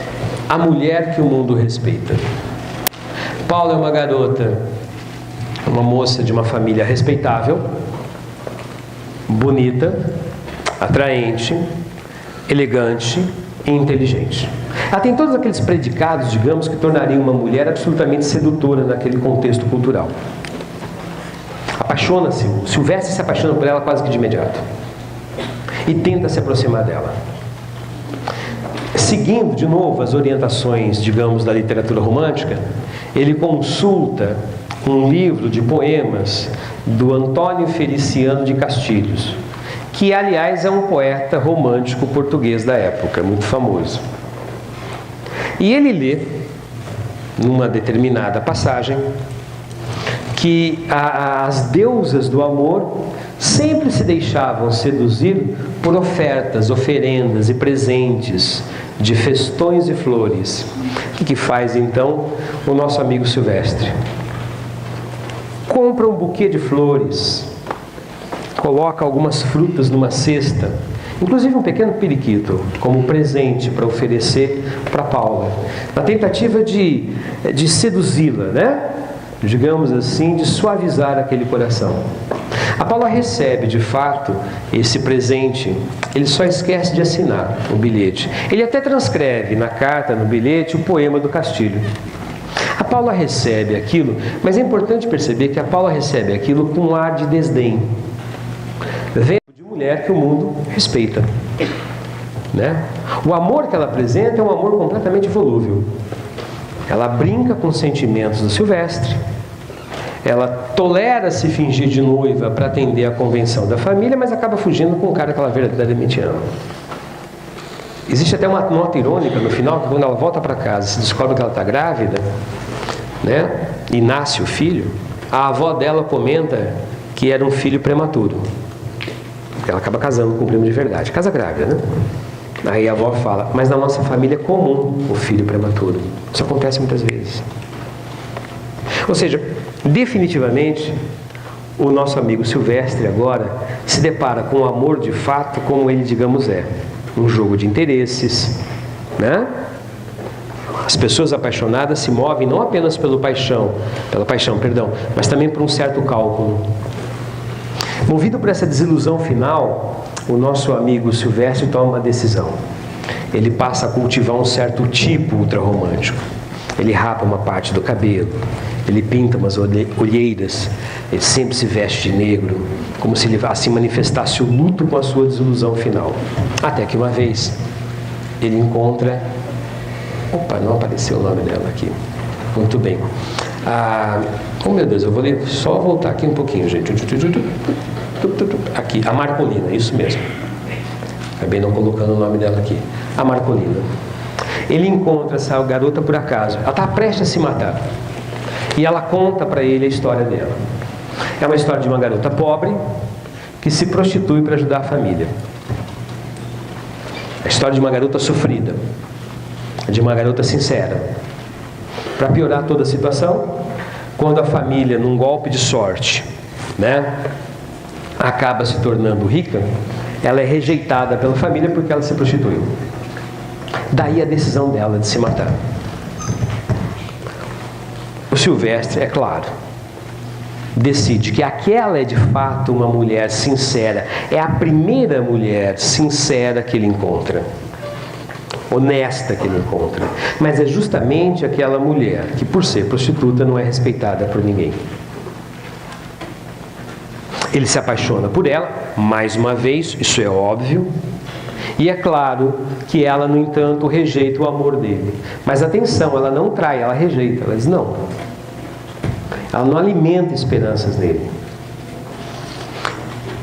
Speaker 1: a mulher que o mundo respeita. Paula é uma garota, uma moça de uma família respeitável, bonita, atraente, elegante e inteligente. Ela tem todos aqueles predicados, digamos, que tornariam uma mulher absolutamente sedutora naquele contexto cultural. Apaixona-se, o Silvestre se apaixona por ela quase que de imediato e tenta se aproximar dela. Seguindo, de novo, as orientações, digamos, da literatura romântica, ele consulta um livro de poemas do Antônio Feliciano de Castilhos, que, aliás, é um poeta romântico português da época, muito famoso. E ele lê, numa determinada passagem, que as deusas do amor sempre se deixavam seduzir por ofertas, oferendas e presentes de festões e flores. O que faz então o nosso amigo Silvestre? Compra um buquê de flores, coloca algumas frutas numa cesta, inclusive um pequeno periquito, como presente para oferecer para Paula, na tentativa de seduzi-la, né? Digamos assim, de suavizar aquele coração. A Paula recebe, de fato, esse presente. Ele só esquece de assinar o bilhete. Ele até transcreve na carta, no bilhete, o poema do Castilho. A Paula recebe aquilo, mas é importante perceber que a Paula recebe aquilo com um ar de desdém. Vendo de mulher que o mundo respeita. Né? O amor que ela apresenta é um amor completamente volúvel. Ela brinca com os sentimentos do Silvestre. Ela tolera se fingir de noiva para atender a convenção da família, mas acaba fugindo com o cara que ela verdadeiramente ama. Existe até uma nota irônica no final, que quando ela volta para casa e se descobre que ela está grávida, né, e nasce o filho, a avó dela comenta que era um filho prematuro. Porque ela acaba casando com um primo de verdade. Casa grávida, né? Aí a avó fala, mas na nossa família é comum o filho prematuro. Isso acontece muitas vezes. Ou seja, definitivamente, o nosso amigo Silvestre agora se depara com o amor de fato como ele, digamos, é. Um jogo de interesses, né? As pessoas apaixonadas se movem não apenas pela paixão, mas também por um certo cálculo. Movido por essa desilusão final, o nosso amigo Silvestre toma uma decisão. Ele passa a cultivar um certo tipo ultrarromântico. Ele rapa uma parte do cabelo, ele pinta umas olheiras, ele sempre se veste de negro, como se ele assim manifestasse o luto com a sua desilusão final. Até que uma vez ele encontra... Opa, não apareceu o nome dela aqui. Muito bem. Oh meu Deus, eu vou só voltar aqui um pouquinho, gente. Aqui, a Marcolina, isso mesmo. Acabei não colocando o nome dela aqui. A Marcolina. Ele encontra essa garota por acaso. Ela está prestes a se matar. E ela conta para ele a história dela. É uma história de uma garota pobre que se prostitui para ajudar a família. A história de uma garota sofrida. De uma garota sincera. Para piorar toda a situação, quando a família, num golpe de sorte, né, acaba se tornando rica, ela é rejeitada pela família porque ela se prostituiu. Daí a decisão dela de se matar. O Silvestre, é claro, decide que aquela é de fato uma mulher sincera. É a primeira mulher sincera que ele encontra. Honesta que ele encontra. Mas é justamente aquela mulher que, por ser prostituta, não é respeitada por ninguém. Ele se apaixona por ela, mais uma vez, isso é óbvio. E é claro que ela, no entanto, rejeita o amor dele. Mas atenção, ela não trai, ela rejeita. Ela diz não. Ela não alimenta esperanças nele.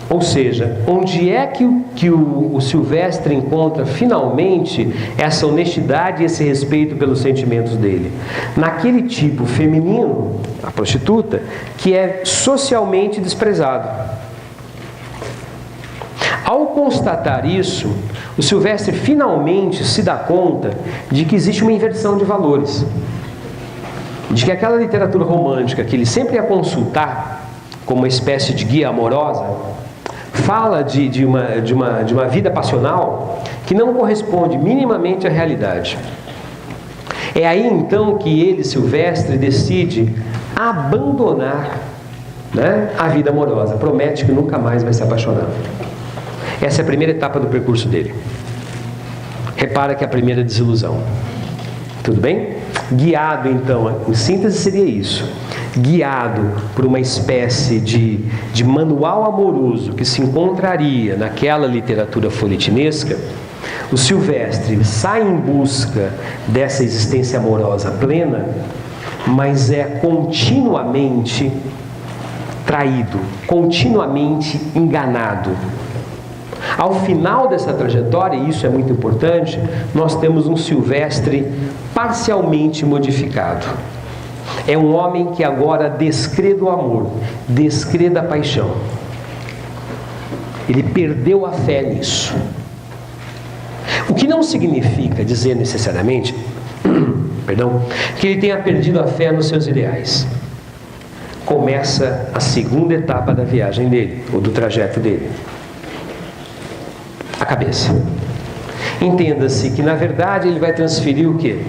Speaker 1: Ou seja, onde é que o Silvestre encontra finalmente essa honestidade e esse respeito pelos sentimentos dele? Naquele tipo feminino, a prostituta, que é socialmente desprezado. Ao constatar isso, o Silvestre finalmente se dá conta de que existe uma inversão de valores. De que aquela literatura romântica que ele sempre ia consultar como uma espécie de guia amorosa, fala de uma vida passional que não corresponde minimamente à realidade. É aí então que ele, Silvestre, decide abandonar, né, a vida amorosa. Promete que nunca mais vai se apaixonar. Essa é a primeira etapa do percurso dele. Repara que é a primeira desilusão. Tudo bem? Guiado então, em síntese seria isso. Guiado por uma espécie de manual amoroso que se encontraria naquela literatura folhetinesca, o Silvestre sai em busca dessa existência amorosa plena, mas é continuamente traído, continuamente enganado. Ao final dessa trajetória, e isso é muito importante, nós temos um Silvestre parcialmente modificado. É um homem que agora descrê do amor, descrê da paixão. Ele perdeu a fé nisso. O que não significa dizer necessariamente, que ele tenha perdido a fé nos seus ideais. Começa a segunda etapa da viagem dele, ou do trajeto dele. A cabeça. Entenda-se que, na verdade, ele vai transferir o quê?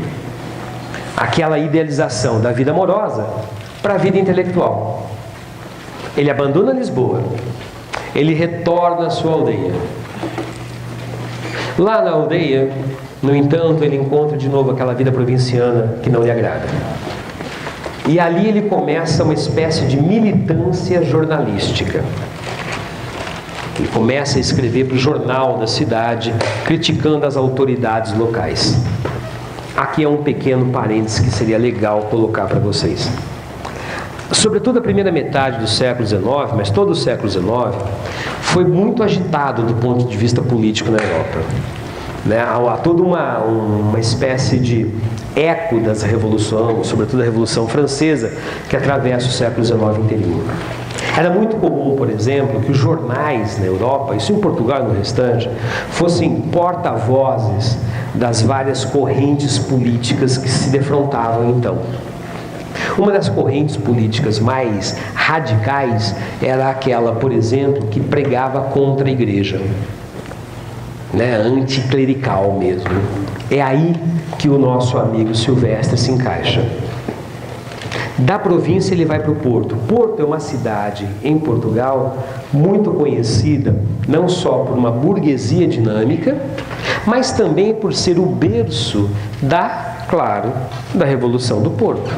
Speaker 1: Aquela idealização da vida amorosa para a vida intelectual. Ele abandona Lisboa, ele retorna à sua aldeia. Lá na aldeia, no entanto, ele encontra de novo aquela vida provinciana que não lhe agrada. E ali ele começa uma espécie de militância jornalística. Ele começa a escrever para o jornal da cidade, criticando as autoridades locais. Aqui é um pequeno parênteses que seria legal colocar para vocês. Sobretudo a primeira metade do século XIX, mas todo o século XIX, foi muito agitado do ponto de vista político na Europa. Há toda uma espécie de eco dessa revolução, sobretudo a Revolução Francesa, que atravessa o século XIX inteirinho. Era muito comum, por exemplo, que os jornais na Europa, isso em Portugal e no restante, fossem porta-vozes das várias correntes políticas que se defrontavam então. Uma das correntes políticas mais radicais era aquela, por exemplo, que pregava contra a igreja, anticlerical mesmo. É aí que o nosso amigo Silvestre se encaixa. Da província ele vai para o Porto. Porto é uma cidade em Portugal muito conhecida, não só por uma burguesia dinâmica, mas também por ser o berço da Revolução do Porto.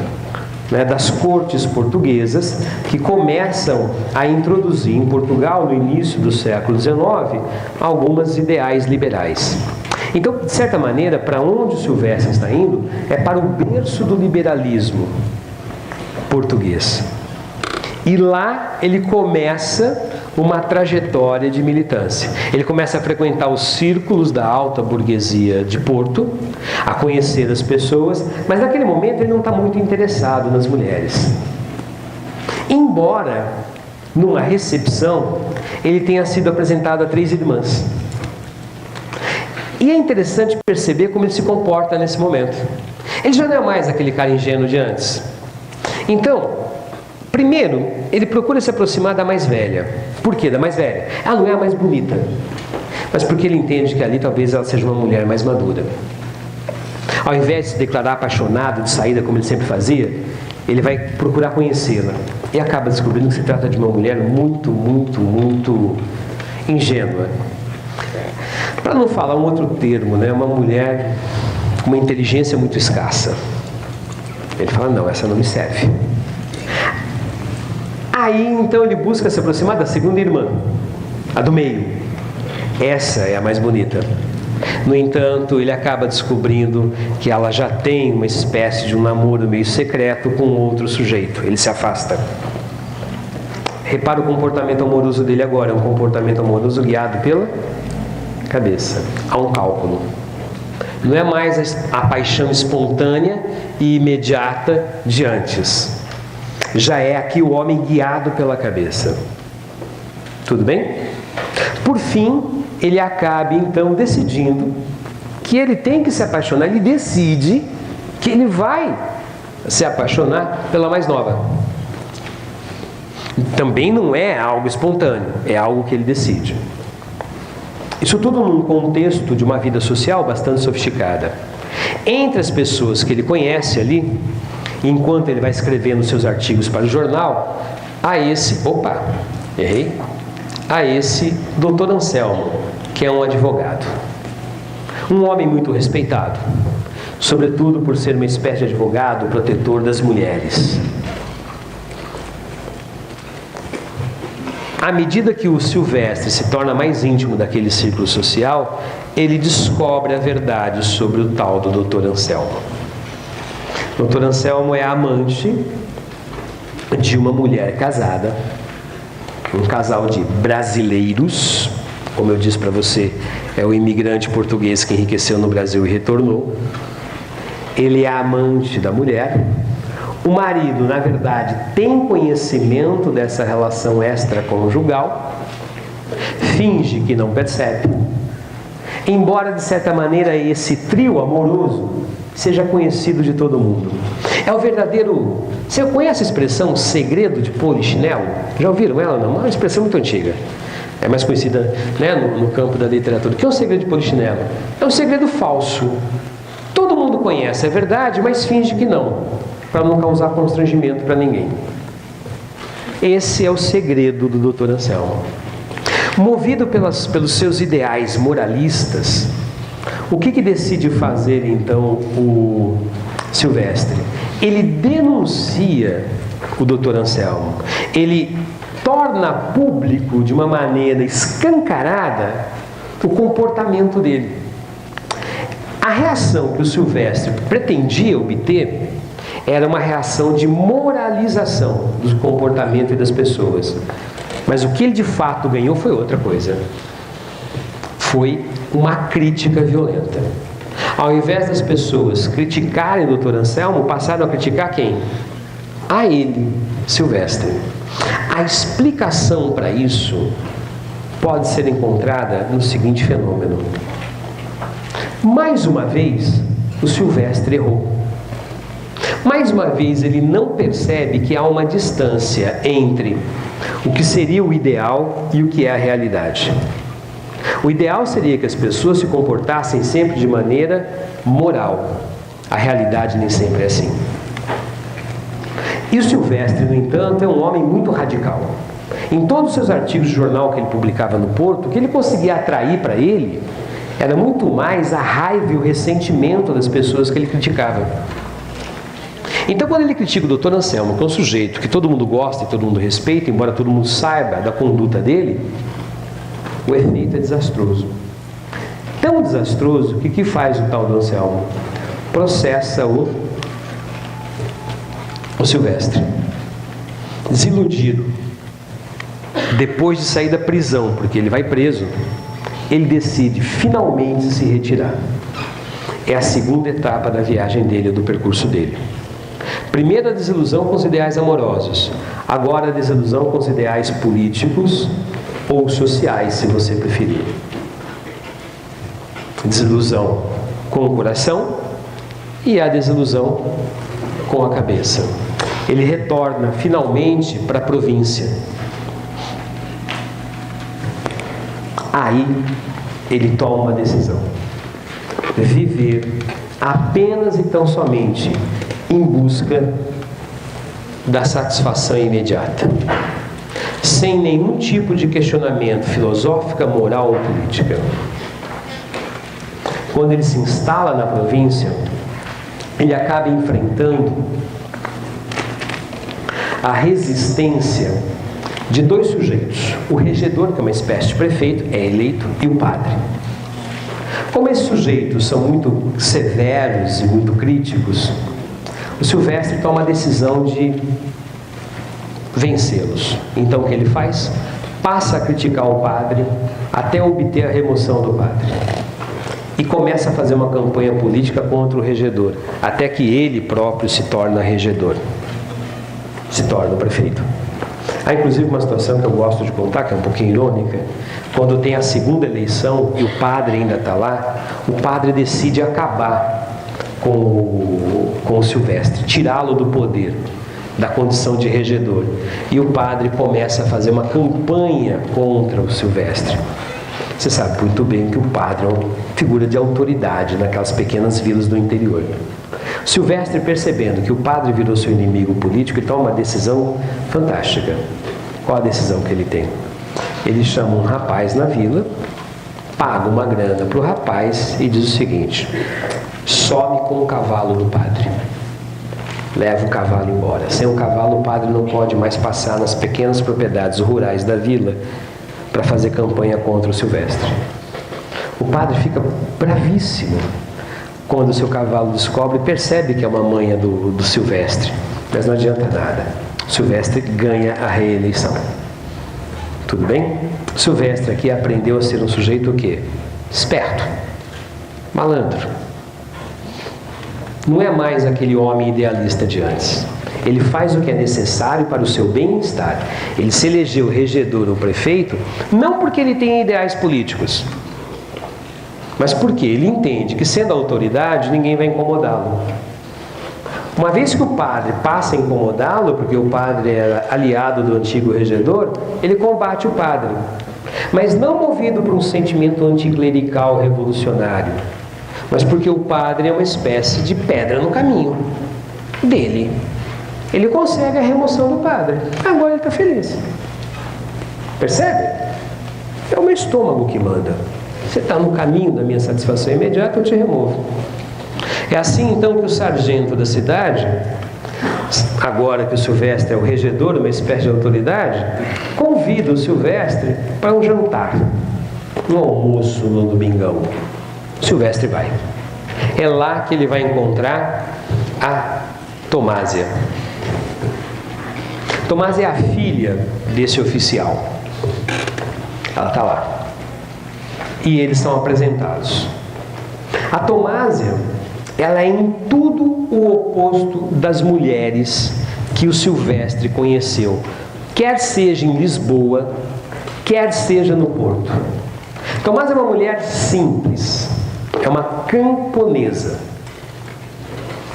Speaker 1: Das cortes portuguesas que começam a introduzir em Portugal, no início do século XIX, algumas ideais liberais. Então, de certa maneira, para onde o Silvestre está indo é para o berço do liberalismo português. E lá ele começa uma trajetória de militância. Ele começa a frequentar os círculos da alta burguesia de Porto, a conhecer as pessoas, mas naquele momento ele não está muito interessado nas mulheres. Embora, numa recepção, ele tenha sido apresentado a 3 irmãs. E é interessante perceber como ele se comporta nesse momento. Ele já não é mais aquele cara ingênuo de antes. Então, primeiro, ele procura se aproximar da mais velha. Por quê? Da mais velha? Ela não é a mais bonita, mas porque ele entende que ali talvez ela seja uma mulher mais madura. Ao invés de se declarar apaixonado de saída, como ele sempre fazia, ele vai procurar conhecê-la. E acaba descobrindo que se trata de uma mulher muito, muito, muito ingênua. Para não falar um outro termo, uma mulher com uma inteligência muito escassa. Ele fala, não, essa não me serve. Aí, então, ele busca se aproximar da segunda irmã, a do meio. Essa é a mais bonita. No entanto, ele acaba descobrindo que ela já tem uma espécie de um namoro meio secreto com outro sujeito. Ele se afasta. Repara o comportamento amoroso dele agora. É um comportamento amoroso guiado pela cabeça. Há um cálculo. Não é mais a paixão espontânea e imediata de antes. Já é aqui o homem guiado pela cabeça. Tudo bem? Por fim, ele acaba então decidindo que ele tem que se apaixonar. Ele decide que ele vai se apaixonar pela mais nova. Também não é algo espontâneo, é algo que ele decide. Isso tudo num contexto de uma vida social bastante sofisticada. Entre as pessoas que ele conhece ali, enquanto ele vai escrevendo seus artigos para o jornal, há esse Dr. Anselmo, que é um advogado. Um homem muito respeitado, sobretudo por ser uma espécie de advogado protetor das mulheres. À medida que o Silvestre se torna mais íntimo daquele círculo social, ele descobre a verdade sobre o tal do Dr. Anselmo. O Dr. Anselmo é amante de uma mulher casada, um casal de brasileiros, como eu disse para você, é o imigrante português que enriqueceu no Brasil e retornou. Ele é amante da mulher. O marido, na verdade, tem conhecimento dessa relação extraconjugal, finge que não percebe, embora, de certa maneira, esse trio amoroso seja conhecido de todo mundo. É o verdadeiro... Você conhece a expressão segredo de polichinelo? Já ouviram ela? Não? É uma expressão muito antiga. É mais conhecida, no campo da literatura. O que é o segredo de polichinelo? É um segredo falso. Todo mundo conhece, é verdade, mas finge que não, para não causar constrangimento para ninguém. Esse é o segredo do Dr. Anselmo. Movido pelos seus ideais moralistas, o que decide fazer então o Silvestre? Ele denuncia o Dr. Anselmo. Ele torna público de uma maneira escancarada o comportamento dele. A reação que o Silvestre pretendia obter era uma reação de moralização do comportamento e das pessoas. Mas o que ele de fato ganhou foi outra coisa. Foi uma crítica violenta. Ao invés das pessoas criticarem o Dr. Anselmo, passaram a criticar quem? A ele, Silvestre. A explicação para isso pode ser encontrada no seguinte fenômeno. Mais uma vez, o Silvestre errou. Mais uma vez, ele não percebe que há uma distância entre o que seria o ideal e o que é a realidade. O ideal seria que as pessoas se comportassem sempre de maneira moral. A realidade nem sempre é assim. E o Silvestre, no entanto, é um homem muito radical. Em todos os seus artigos de jornal que ele publicava no Porto, o que ele conseguia atrair para ele era muito mais a raiva e o ressentimento das pessoas que ele criticava. Então, quando ele critica o Dr. Anselmo, que é um sujeito que todo mundo gosta e todo mundo respeita, embora todo mundo saiba da conduta dele, o efeito é desastroso. Tão desastroso que o que faz o tal do Anselmo? Processa o Silvestre. Desiludido, depois de sair da prisão, porque ele vai preso, ele decide finalmente se retirar. É a segunda etapa da viagem dele, do percurso dele. Primeiro, a desilusão com os ideais amorosos. Agora, a desilusão com os ideais políticos ou sociais, se você preferir. Desilusão com o coração e a desilusão com a cabeça. Ele retorna finalmente para a província. Aí ele toma uma decisão: viver apenas e tão somente em busca da satisfação imediata, sem nenhum tipo de questionamento filosófico, moral ou política. Quando ele se instala na província, ele acaba enfrentando a resistência de dois sujeitos. O regedor, que é uma espécie de prefeito, é eleito, e o padre. Como esses sujeitos são muito severos e muito críticos, o Silvestre toma a decisão de vencê-los. Então o que ele faz? Passa a criticar o padre até obter a remoção do padre. E começa a fazer uma campanha política contra o regedor, até que ele próprio se torna regedor, se torna o prefeito. Há inclusive uma situação que eu gosto de contar, que é um pouquinho irônica. Quando tem a segunda eleição e o padre ainda está lá, o padre decide acabar com o Silvestre, tirá-lo do poder, da condição de regedor. E o padre começa a fazer uma campanha contra o Silvestre. Você sabe muito bem que o padre é uma figura de autoridade naquelas pequenas vilas do interior. Silvestre, percebendo que o padre virou seu inimigo político, ele toma uma decisão fantástica. Qual a decisão que ele tem? Ele chama um rapaz na vila, paga uma grana para o rapaz e diz o seguinte: some com o cavalo do padre, leva o cavalo embora. Sem o cavalo, o padre não pode mais passar nas pequenas propriedades rurais da vila para fazer campanha contra o Silvestre. O padre fica bravíssimo quando o seu cavalo descobre e percebe que é uma manha do Silvestre, mas não adianta nada. O Silvestre ganha a reeleição. Tudo bem? O Silvestre aqui aprendeu a ser um sujeito o quê? Esperto, malandro. Não é mais aquele homem idealista de antes. Ele faz o que é necessário para o seu bem-estar. Ele se elegeu regedor ou prefeito não porque ele tem ideais políticos, mas porque ele entende que, sendo autoridade, ninguém vai incomodá-lo. Uma vez que o padre passa a incomodá-lo, porque o padre era aliado do antigo regedor, ele combate o padre, mas não movido por um sentimento anticlerical revolucionário, mas porque o padre é uma espécie de pedra no caminho dele. Ele consegue a remoção do padre. Agora ele está feliz. Percebe? É o meu estômago que manda. Você está no caminho da minha satisfação imediata, eu te removo. É assim então que o sargento da cidade, agora que o Silvestre é o regedor, uma espécie de autoridade, convida o Silvestre para um jantar, um almoço no domingão. O Silvestre vai. É lá que ele vai encontrar a Tomásia. Tomásia é a filha desse oficial. Ela está lá. E eles são apresentados. A Tomásia, ela é em tudo o oposto das mulheres que o Silvestre conheceu, quer seja em Lisboa, quer seja no Porto. Tomásia é uma mulher simples, é uma camponesa,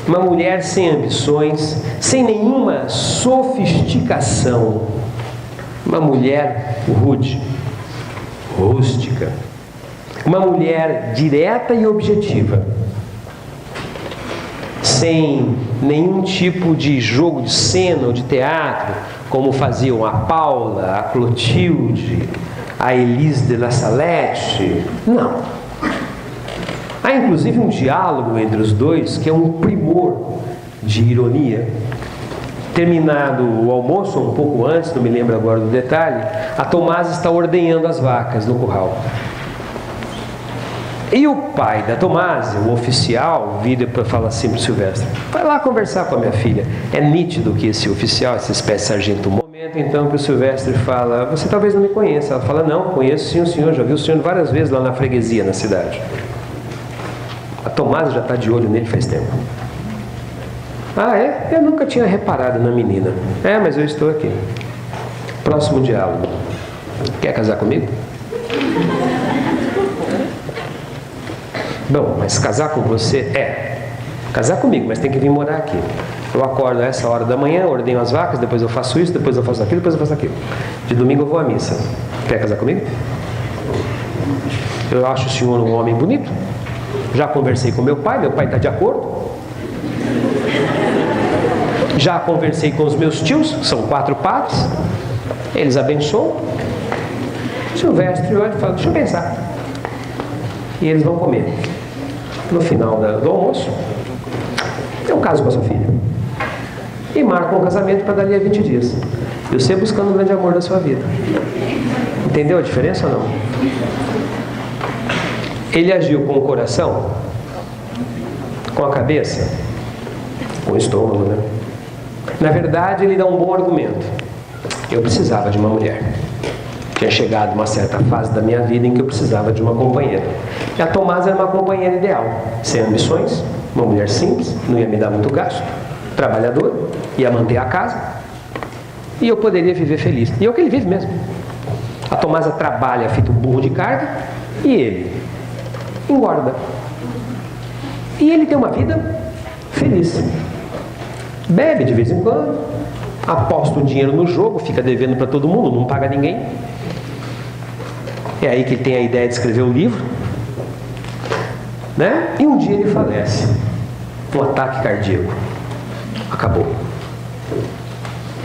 Speaker 1: uma mulher sem ambições, sem nenhuma sofisticação, uma mulher rude, rústica, uma mulher direta e objetiva, sem nenhum tipo de jogo de cena ou de teatro, como faziam a Paula, a Clotilde, a Elise de la Salette. Não. Há inclusive um diálogo entre os dois que é um primor de ironia. Terminado o almoço, um pouco antes, não me lembro agora do detalhe, a Tomásia está ordenhando as vacas no curral. E o pai da Tomásia, o oficial, vira para falar assim para o Silvestre: vai lá conversar com a minha filha. É nítido que esse oficial, essa espécie de sargento, momento então que o Silvestre fala: você talvez não me conheça. Ela fala: não, conheço sim o senhor, já vi o senhor várias vezes lá na freguesia, na cidade. A Tomásia já está de olho nele faz tempo. Ah, é? Eu nunca tinha reparado na menina. É, mas eu estou aqui. Próximo diálogo. Quer casar comigo? Bom, mas casar com você casar comigo, mas tem que vir morar aqui. Eu acordo a essa hora da manhã, ordenho as vacas, depois eu faço isso, depois eu faço aquilo, depois eu faço aquilo. De domingo eu vou à missa. Quer casar comigo? Eu acho o senhor um homem bonito. Já conversei com meu pai está de acordo. Já conversei com os meus tios, são 4 padres. Eles abençoam. Silvestre olha e fala: deixa eu pensar. E eles vão comer. No final do almoço, eu caso com a sua filha. E marco um casamento para dali a 20 dias. E você buscando o grande amor da sua vida. Entendeu a diferença ou não? Ele agiu com o coração, com a cabeça, com o estômago, né? Na verdade, ele dá um bom argumento. Eu precisava de uma mulher. Tinha chegado uma certa fase da minha vida em que eu precisava de uma companheira. E a Tomásia era uma companheira ideal, sem ambições, uma mulher simples, não ia me dar muito gasto, trabalhadora, ia manter a casa, e eu poderia viver feliz. E é o que ele vive mesmo. A Tomásia trabalha feito um burro de carga, e ele engorda. E ele tem uma vida feliz. Bebe de vez em quando, aposta o dinheiro no jogo, fica devendo para todo mundo, não paga ninguém. É aí que ele tem a ideia de escrever um livro, né? E um dia ele falece, um ataque cardíaco. Acabou.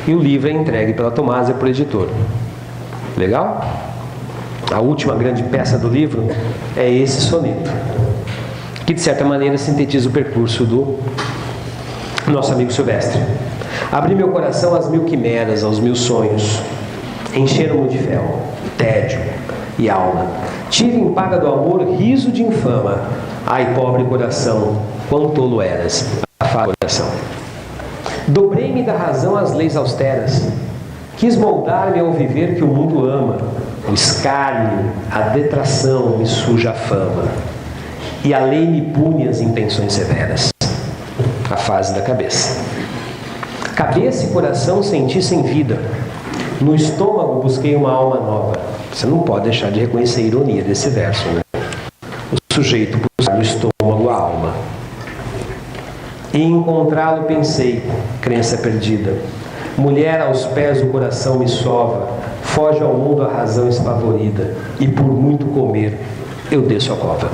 Speaker 1: E o livro é entregue pela Tomásia para o editor. Legal? A última grande peça do livro é esse soneto, que de certa maneira sintetiza o percurso do nosso amigo Silvestre. Abri meu coração às 1000 quimeras, aos 1000 sonhos. Encheram-me de fel, tédio e alma. Tive em paga do amor riso de infama. Ai, pobre coração, quão tolo eras, afado coração. Dobrei-me da razão às leis austeras. Quis moldar-me ao viver que o mundo ama. O escárnio, a detração me suja a fama. E a lei me pune as intenções severas. A fase da cabeça. Cabeça e coração senti sem vida. No estômago busquei uma alma nova. Você não pode deixar de reconhecer a ironia desse verso, né? O sujeito buscar no estômago a alma. E encontrá-lo pensei, crença perdida. Mulher aos pés o coração me sova. Foge ao mundo a razão espavorida. E por muito comer, eu desço a cova.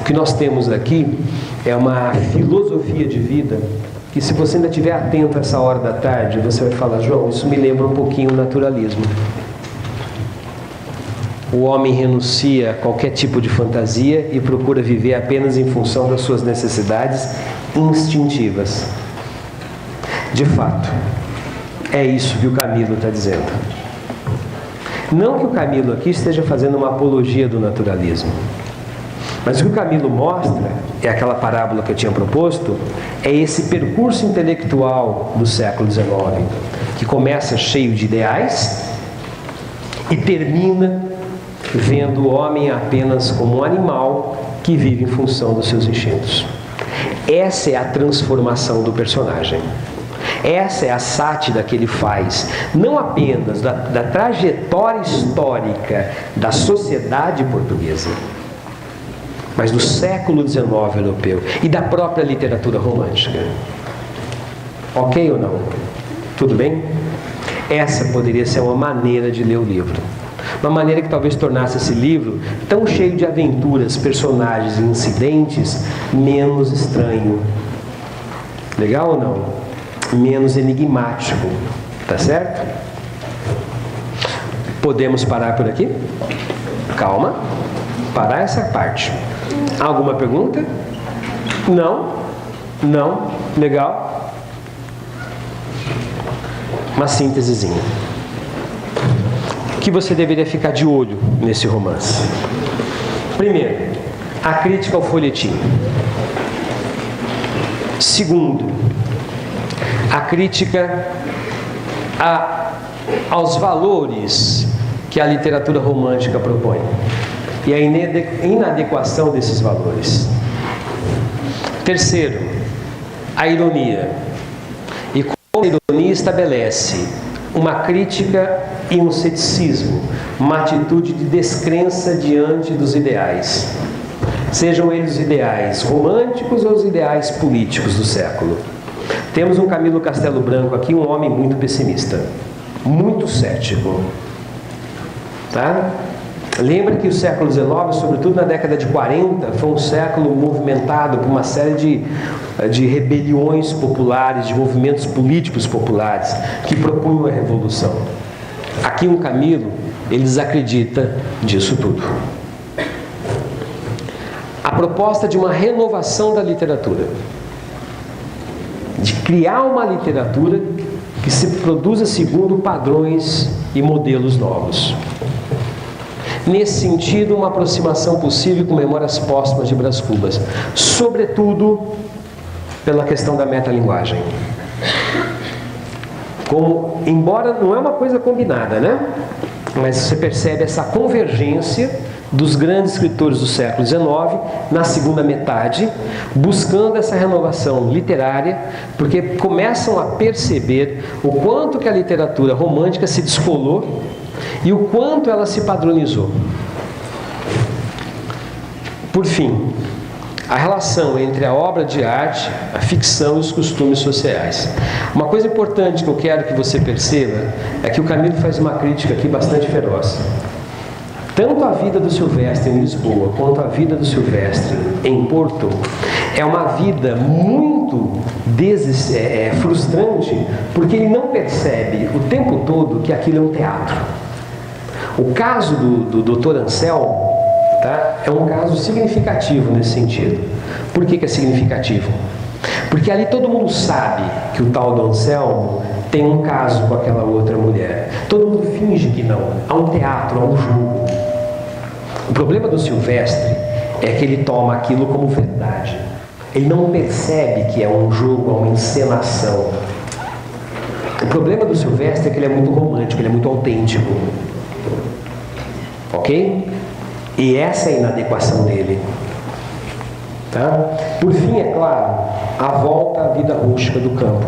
Speaker 1: O que nós temos aqui é uma filosofia de vida que, se você ainda estiver atento a essa hora da tarde, você vai falar: João, isso me lembra um pouquinho o naturalismo. o homem renuncia a qualquer tipo de fantasia e procura viver apenas em função das suas necessidades instintivas. De fato, é isso que o Camilo está dizendo. Não que o Camilo aqui esteja fazendo uma apologia do naturalismo, mas o que o Camilo mostra, é aquela parábola que eu tinha proposto, é esse percurso intelectual do século XIX, que começa cheio de ideais e termina vendo o homem apenas como um animal que vive em função dos seus instintos. Essa é a transformação do personagem. Essa é a sátira que ele faz, não apenas da trajetória histórica da sociedade portuguesa, mas do século XIX europeu e da própria literatura romântica. Ok ou não? Tudo bem? Essa poderia ser uma maneira de ler o livro. Uma maneira que talvez tornasse esse livro, tão cheio de aventuras, personagens e incidentes, menos estranho. Legal ou não? Menos enigmático. Tá certo? Podemos parar por aqui? Calma. Parar essa parte. Alguma pergunta? Não? Não? Legal? Uma síntesezinha. O que você deveria ficar de olho nesse romance? Primeiro, a crítica ao folhetim. Segundo, a crítica aos valores que a literatura romântica propõe e a inadequação desses valores. Terceiro, a ironia. E como a ironia estabelece uma crítica e um ceticismo, uma atitude de descrença diante dos ideais, sejam eles os ideais românticos ou os ideais políticos do século. Temos um Camilo Castelo Branco aqui, um homem muito pessimista, muito cético. Tá? Lembra que o século XIX, sobretudo na década de 40, foi um século movimentado por uma série de rebeliões populares, de movimentos políticos populares que propunham a revolução. Aqui um Camilo, ele desacredita disso tudo. A proposta de uma renovação da literatura, de criar uma literatura que se produza segundo padrões e modelos novos. Nesse sentido, uma aproximação possível com Memórias Póstumas de Brás Cubas, sobretudo pela questão da metalinguagem. Como, embora não é uma coisa combinada, né? Mas você percebe essa convergência dos grandes escritores do século XIX na segunda metade, buscando essa renovação literária, porque começam a perceber o quanto que a literatura romântica se descolou e o quanto ela se padronizou. Por fim, a relação entre a obra de arte, a ficção e os costumes sociais. Uma coisa importante que eu quero que você perceba é que o Camilo faz uma crítica aqui bastante feroz. Tanto a vida do Silvestre em Lisboa quanto a vida do Silvestre em Porto é uma vida muito frustrante, porque ele não percebe o tempo todo que aquilo é um teatro. O caso do Dr. Anselmo, tá, é um caso significativo nesse sentido. Por que é significativo? Porque ali todo mundo sabe que o tal do Anselmo tem um caso com aquela outra mulher. Todo mundo finge que não. Há um teatro, há um jogo. O problema do Silvestre é que ele toma aquilo como verdade. Ele não percebe que é um jogo, é uma encenação. O problema do Silvestre é que ele é muito romântico, ele é muito autêntico. Ok? E essa é a inadequação dele. Tá? Por fim, é claro, a volta à vida rústica do campo.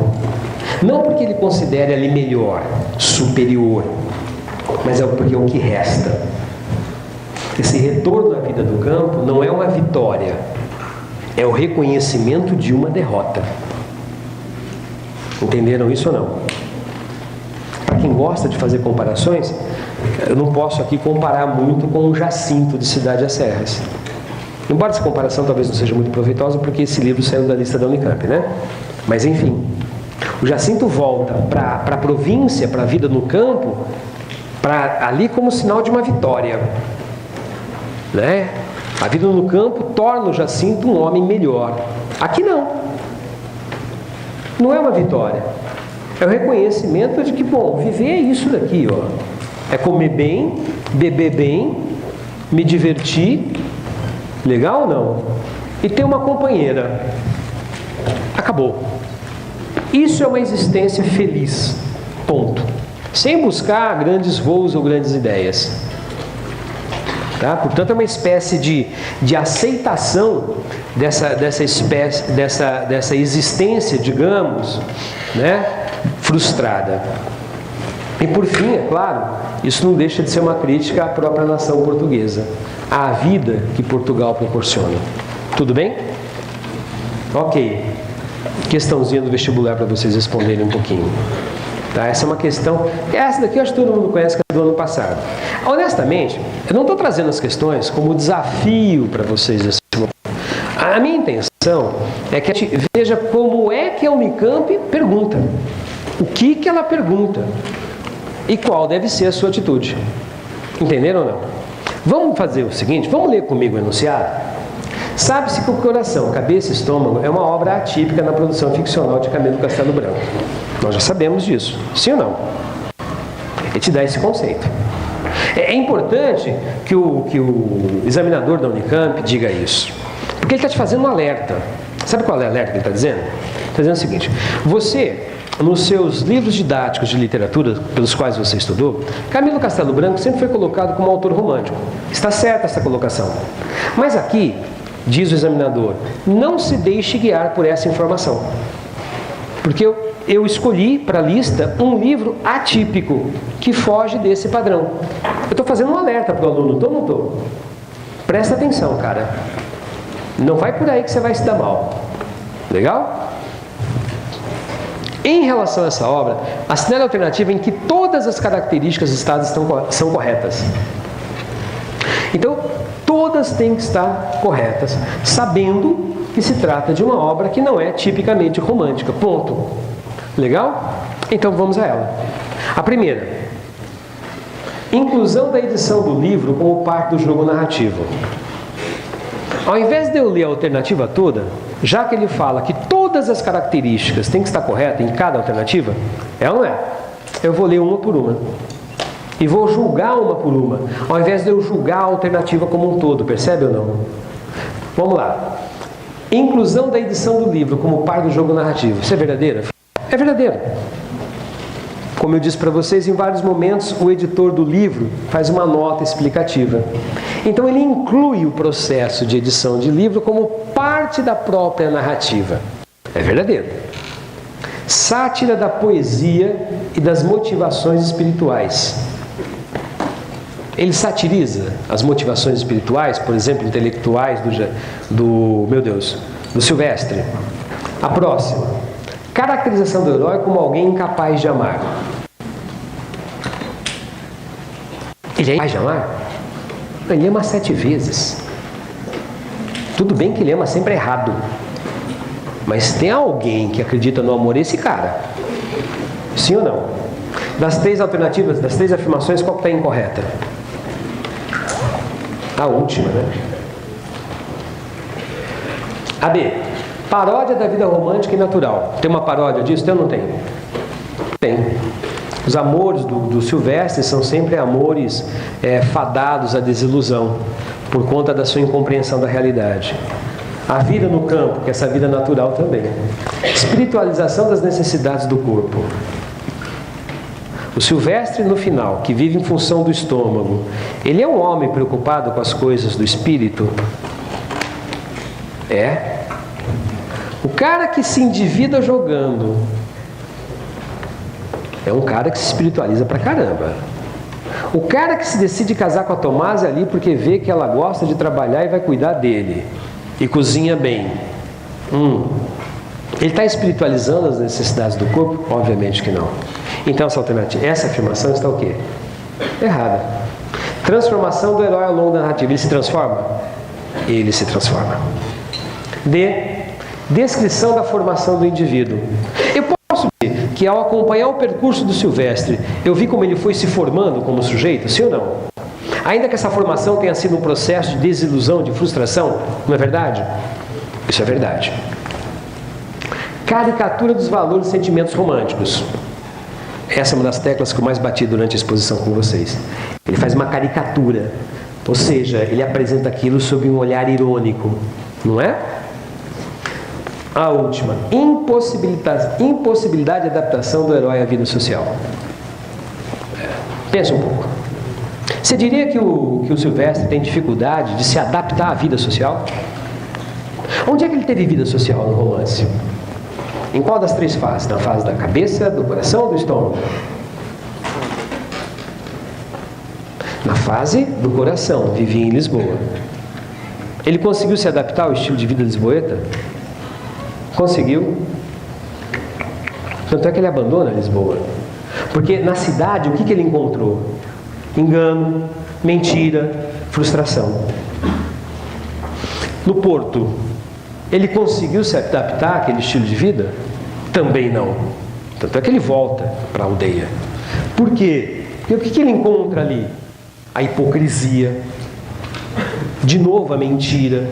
Speaker 1: Não porque ele considere ali melhor, superior, mas é porque é o que resta. Esse retorno à vida do campo não é uma vitória, é o reconhecimento de uma derrota. Entenderam isso ou não? Para quem gosta de fazer comparações, eu não posso aqui comparar muito com o Jacinto de Cidade das Serras. Embora essa comparação talvez não seja muito proveitosa, porque esse livro saiu da lista da Unicamp, né? Mas enfim, o Jacinto volta para a província, para a vida no campo, ali como sinal de uma vitória, né? A vida no campo torna o Jacinto um homem melhor. Aqui não. Não é uma vitória. É o reconhecimento de que, bom, viver é isso daqui, ó. É comer bem, beber bem, me divertir, legal ou não? E ter uma companheira. Acabou. Isso é uma existência feliz. Ponto. Sem buscar grandes voos ou grandes ideias. Tá? Portanto, é uma espécie de aceitação dessa existência, digamos, né, frustrada. E por fim, é claro, isso não deixa de ser uma crítica à própria nação portuguesa, à vida que Portugal proporciona. Tudo bem? Ok. Questãozinha do vestibular para vocês responderem um pouquinho. Tá? Essa é uma questão. Essa daqui eu acho que todo mundo conhece, que é do ano passado. Honestamente, eu não estou trazendo as questões como desafio para vocês nesse momento. A minha intenção é que a gente veja como é que a Unicamp pergunta. O que ela pergunta e qual deve ser a sua atitude. Entenderam ou não? Vamos fazer o seguinte, vamos ler comigo o enunciado? Sabe-se que o Coração, Cabeça e Estômago é uma obra atípica na produção ficcional de Camilo Castelo Branco. Nós já sabemos disso, sim ou não? Ele te dá esse conceito. É importante que o examinador da Unicamp diga isso, porque ele está te fazendo um alerta. Sabe qual é o alerta que ele está dizendo? Ele está dizendo o seguinte: você, nos seus livros didáticos de literatura pelos quais você estudou, Camilo Castelo Branco sempre foi colocado como autor romântico. Está certa essa colocação. Mas aqui, diz o examinador, não se deixe guiar por essa informação. Porque eu escolhi para a lista um livro atípico, que foge desse padrão. Eu estou fazendo um alerta para o aluno, estou ou não estou? Presta atenção, cara. Não vai por aí que você vai se dar mal. Legal? Em relação a essa obra, assinale a alternativa em que todas as características listadas são corretas. Então, todas têm que estar corretas, sabendo que se trata de uma obra que não é tipicamente romântica. Ponto. Legal? Então vamos a ela. A primeira, inclusão da edição do livro como parte do jogo narrativo. Ao invés de eu ler a alternativa toda, já que ele fala que todas as características têm que estar corretas em cada alternativa, é ou não é? Eu vou ler uma por uma. E vou julgar uma por uma, ao invés de eu julgar a alternativa como um todo, percebe ou não? Vamos lá. Inclusão da edição do livro como parte do jogo narrativo. Isso é verdadeiro? É verdadeiro. Como eu disse para vocês, em vários momentos o editor do livro faz uma nota explicativa. Então ele inclui o processo de edição de livro como parte da própria narrativa. É verdadeiro. Sátira da poesia e das motivações espirituais. Ele satiriza as motivações espirituais, por exemplo, intelectuais do Silvestre. A próxima. Caracterização do herói como alguém incapaz de amar. Ele é incapaz de amar? Ele ama 7 vezes. Tudo bem que ele ama sempre errado. Mas tem alguém que acredita no amor, esse cara. Sim ou não? Das 3 alternativas, das 3 afirmações, qual que está incorreta? A última, né? A B. Paródia da vida romântica e natural. Tem uma paródia disso? Tem ou não tem? Tem. Os amores do Silvestre são sempre amores fadados à desilusão, por conta da sua incompreensão da realidade. A vida no campo, que é essa vida natural também. Espiritualização das necessidades do corpo. O Silvestre, no final, que vive em função do estômago, ele é um homem preocupado com as coisas do espírito? É. O cara que se endivida jogando é um cara que se espiritualiza pra caramba. O cara que se decide casar com a Tomasa ali porque vê que ela gosta de trabalhar e vai cuidar dele e cozinha bem. Ele está espiritualizando as necessidades do corpo? Obviamente que não. Então essa afirmação está o quê? Errada. Transformação do herói ao longo da narrativa. Ele se transforma? Ele se transforma. D. Descrição da formação do indivíduo. Eu posso dizer, que ao acompanhar o percurso do Silvestre, eu vi como ele foi se formando como sujeito, sim ou não? Ainda que essa formação tenha sido um processo de desilusão, de frustração, não é verdade? Isso é verdade. Caricatura dos valores e sentimentos românticos. Essa é uma das teclas que eu mais bati durante a exposição com vocês. Ele faz uma caricatura, ou seja, ele apresenta aquilo sob um olhar irônico, não é? A última, impossibilidade de adaptação do herói à vida social. Pensa um pouco. Você diria que o Silvestre tem dificuldade de se adaptar à vida social? Onde é que ele teve vida social no romance? Em qual das três fases? Na fase da cabeça, do coração ou do estômago? Na fase do coração, vivia em Lisboa. Ele conseguiu se adaptar ao estilo de vida lisboeta? Conseguiu. Tanto é que ele abandona Lisboa. Porque na cidade, o que ele encontrou? Engano, mentira, frustração. No Porto, ele conseguiu se adaptar àquele estilo de vida? Também não. Tanto é que ele volta para a aldeia. Por quê? Porque o que ele encontra ali? A hipocrisia. De novo a mentira.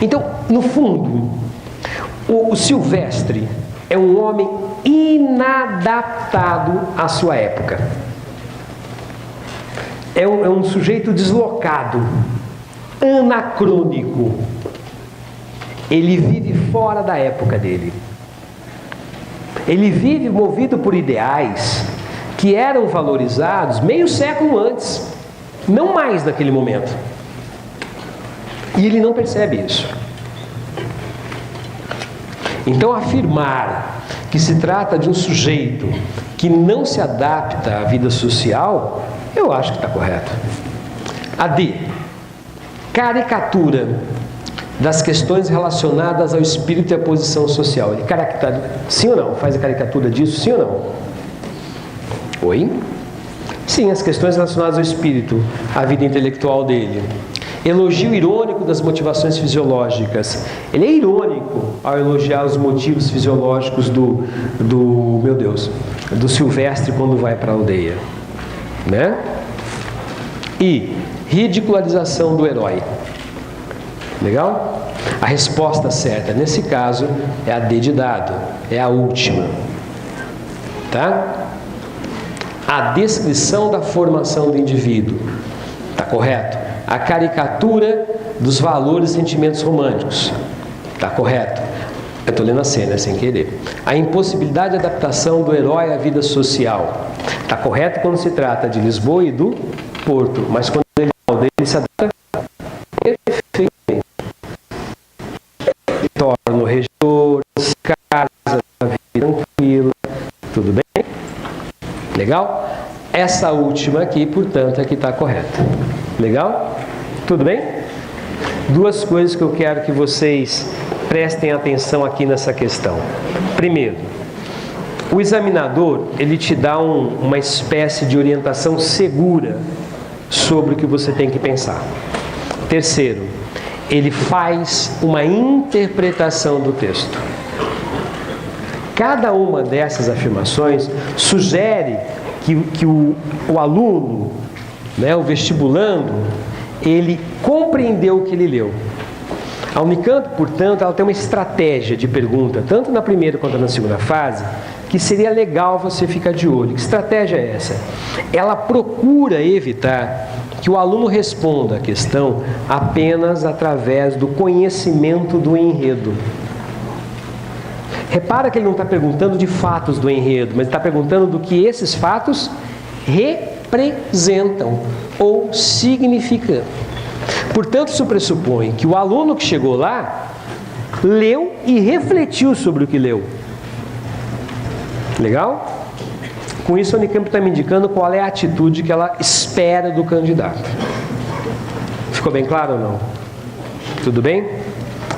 Speaker 1: Então, no fundo, o Silvestre é um homem inadaptado à sua época. É um sujeito deslocado, anacrônico. Ele vive fora da época dele. Ele vive movido por ideais que eram valorizados meio século antes, não mais naquele momento. E ele não percebe isso. Então, afirmar que se trata de um sujeito que não se adapta à vida social, eu acho que está correto. A D. Caricatura das questões relacionadas ao espírito e à posição social. Ele caracteriza, sim ou não? Faz a caricatura disso, sim ou não? Oi? Sim, as questões relacionadas ao espírito, à vida intelectual dele. Elogio irônico das motivações fisiológicas. Ele é irônico ao elogiar os motivos fisiológicos do Silvestre quando vai para a aldeia, né? E ridicularização do herói. Legal? A resposta certa nesse caso é a D de dado, é a última, tá? A descrição da formação do indivíduo, tá correto? A caricatura dos valores e sentimentos românticos, tá correto? Eu estou lendo a cena sem querer. A impossibilidade de adaptação do herói à vida social, tá correto quando se trata de Lisboa e do Porto, mas quando ele se adapta perfeitamente. Torna o regedor, casa, a vida tranquila, tudo bem? Legal? Essa última aqui, portanto, é que está correta. Legal? Tudo bem? Duas coisas que eu quero que vocês prestem atenção aqui nessa questão. Primeiro, o examinador, ele te dá uma espécie de orientação segura sobre o que você tem que pensar. Terceiro, ele faz uma interpretação do texto. Cada uma dessas afirmações sugere que o aluno, né, o vestibulando, ele compreendeu o que ele leu. A Unicamp, portanto, ela tem uma estratégia de pergunta, tanto na primeira quanto na segunda fase, que seria legal você ficar de olho. Que estratégia é essa? Ela procura evitar que o aluno responda a questão apenas através do conhecimento do enredo. Repara que ele não está perguntando de fatos do enredo, mas está perguntando do que esses fatos representam ou significam. Portanto, isso pressupõe que o aluno que chegou lá leu e refletiu sobre o que leu. Legal? Com isso, a Unicamp está me indicando qual é a atitude que ela espera do candidato. Ficou bem claro ou não? Tudo bem?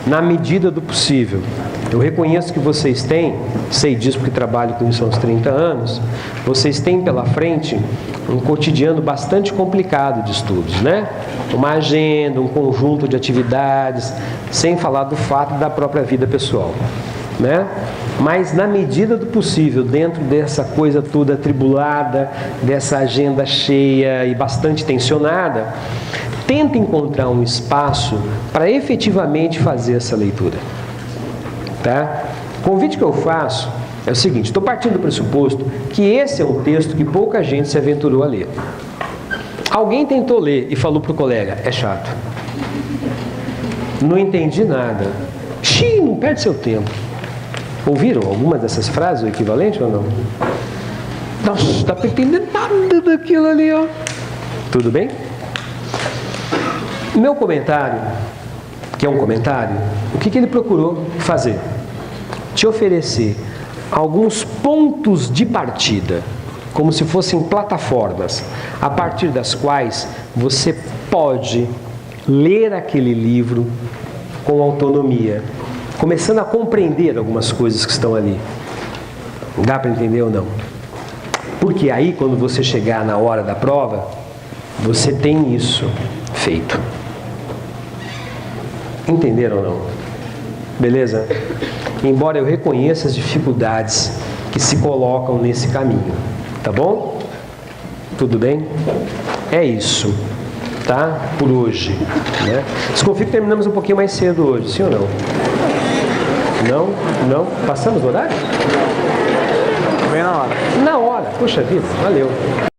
Speaker 1: Na medida do possível. Eu reconheço que vocês têm, sei disso porque trabalho com isso há uns 30 anos, vocês têm pela frente um cotidiano bastante complicado de estudos, né? Uma agenda, um conjunto de atividades, sem falar do fato da própria vida pessoal, né? mas na medida do possível, dentro dessa coisa toda atribulada, dessa agenda cheia e bastante tensionada, tenta encontrar um espaço para efetivamente fazer essa leitura. Tá? O convite que eu faço é o seguinte: estou partindo do pressuposto que esse é um texto que pouca gente se aventurou a ler. Alguém tentou ler e falou para o colega: é chato, não entendi nada. Xiii, não perde seu tempo. Ouviram alguma dessas frases, o equivalente ou não? Nossa, não está entendendo nada daquilo ali, ó. Tudo bem? Meu comentário, que é um comentário, o que ele procurou fazer? Te oferecer alguns pontos de partida, como se fossem plataformas, a partir das quais você pode ler aquele livro com autonomia, começando a compreender algumas coisas que estão ali. Dá para entender ou não? Porque aí, quando você chegar na hora da prova, você tem isso feito. Entenderam ou não? Beleza? Embora eu reconheça as dificuldades que se colocam nesse caminho. Tá bom? Tudo bem? É isso. Tá? Por hoje. Né? Desconfio que terminamos um pouquinho mais cedo hoje, sim ou não? Não? Não? Passamos o horário?
Speaker 2: Bem na hora.
Speaker 1: Na hora. Puxa vida, valeu.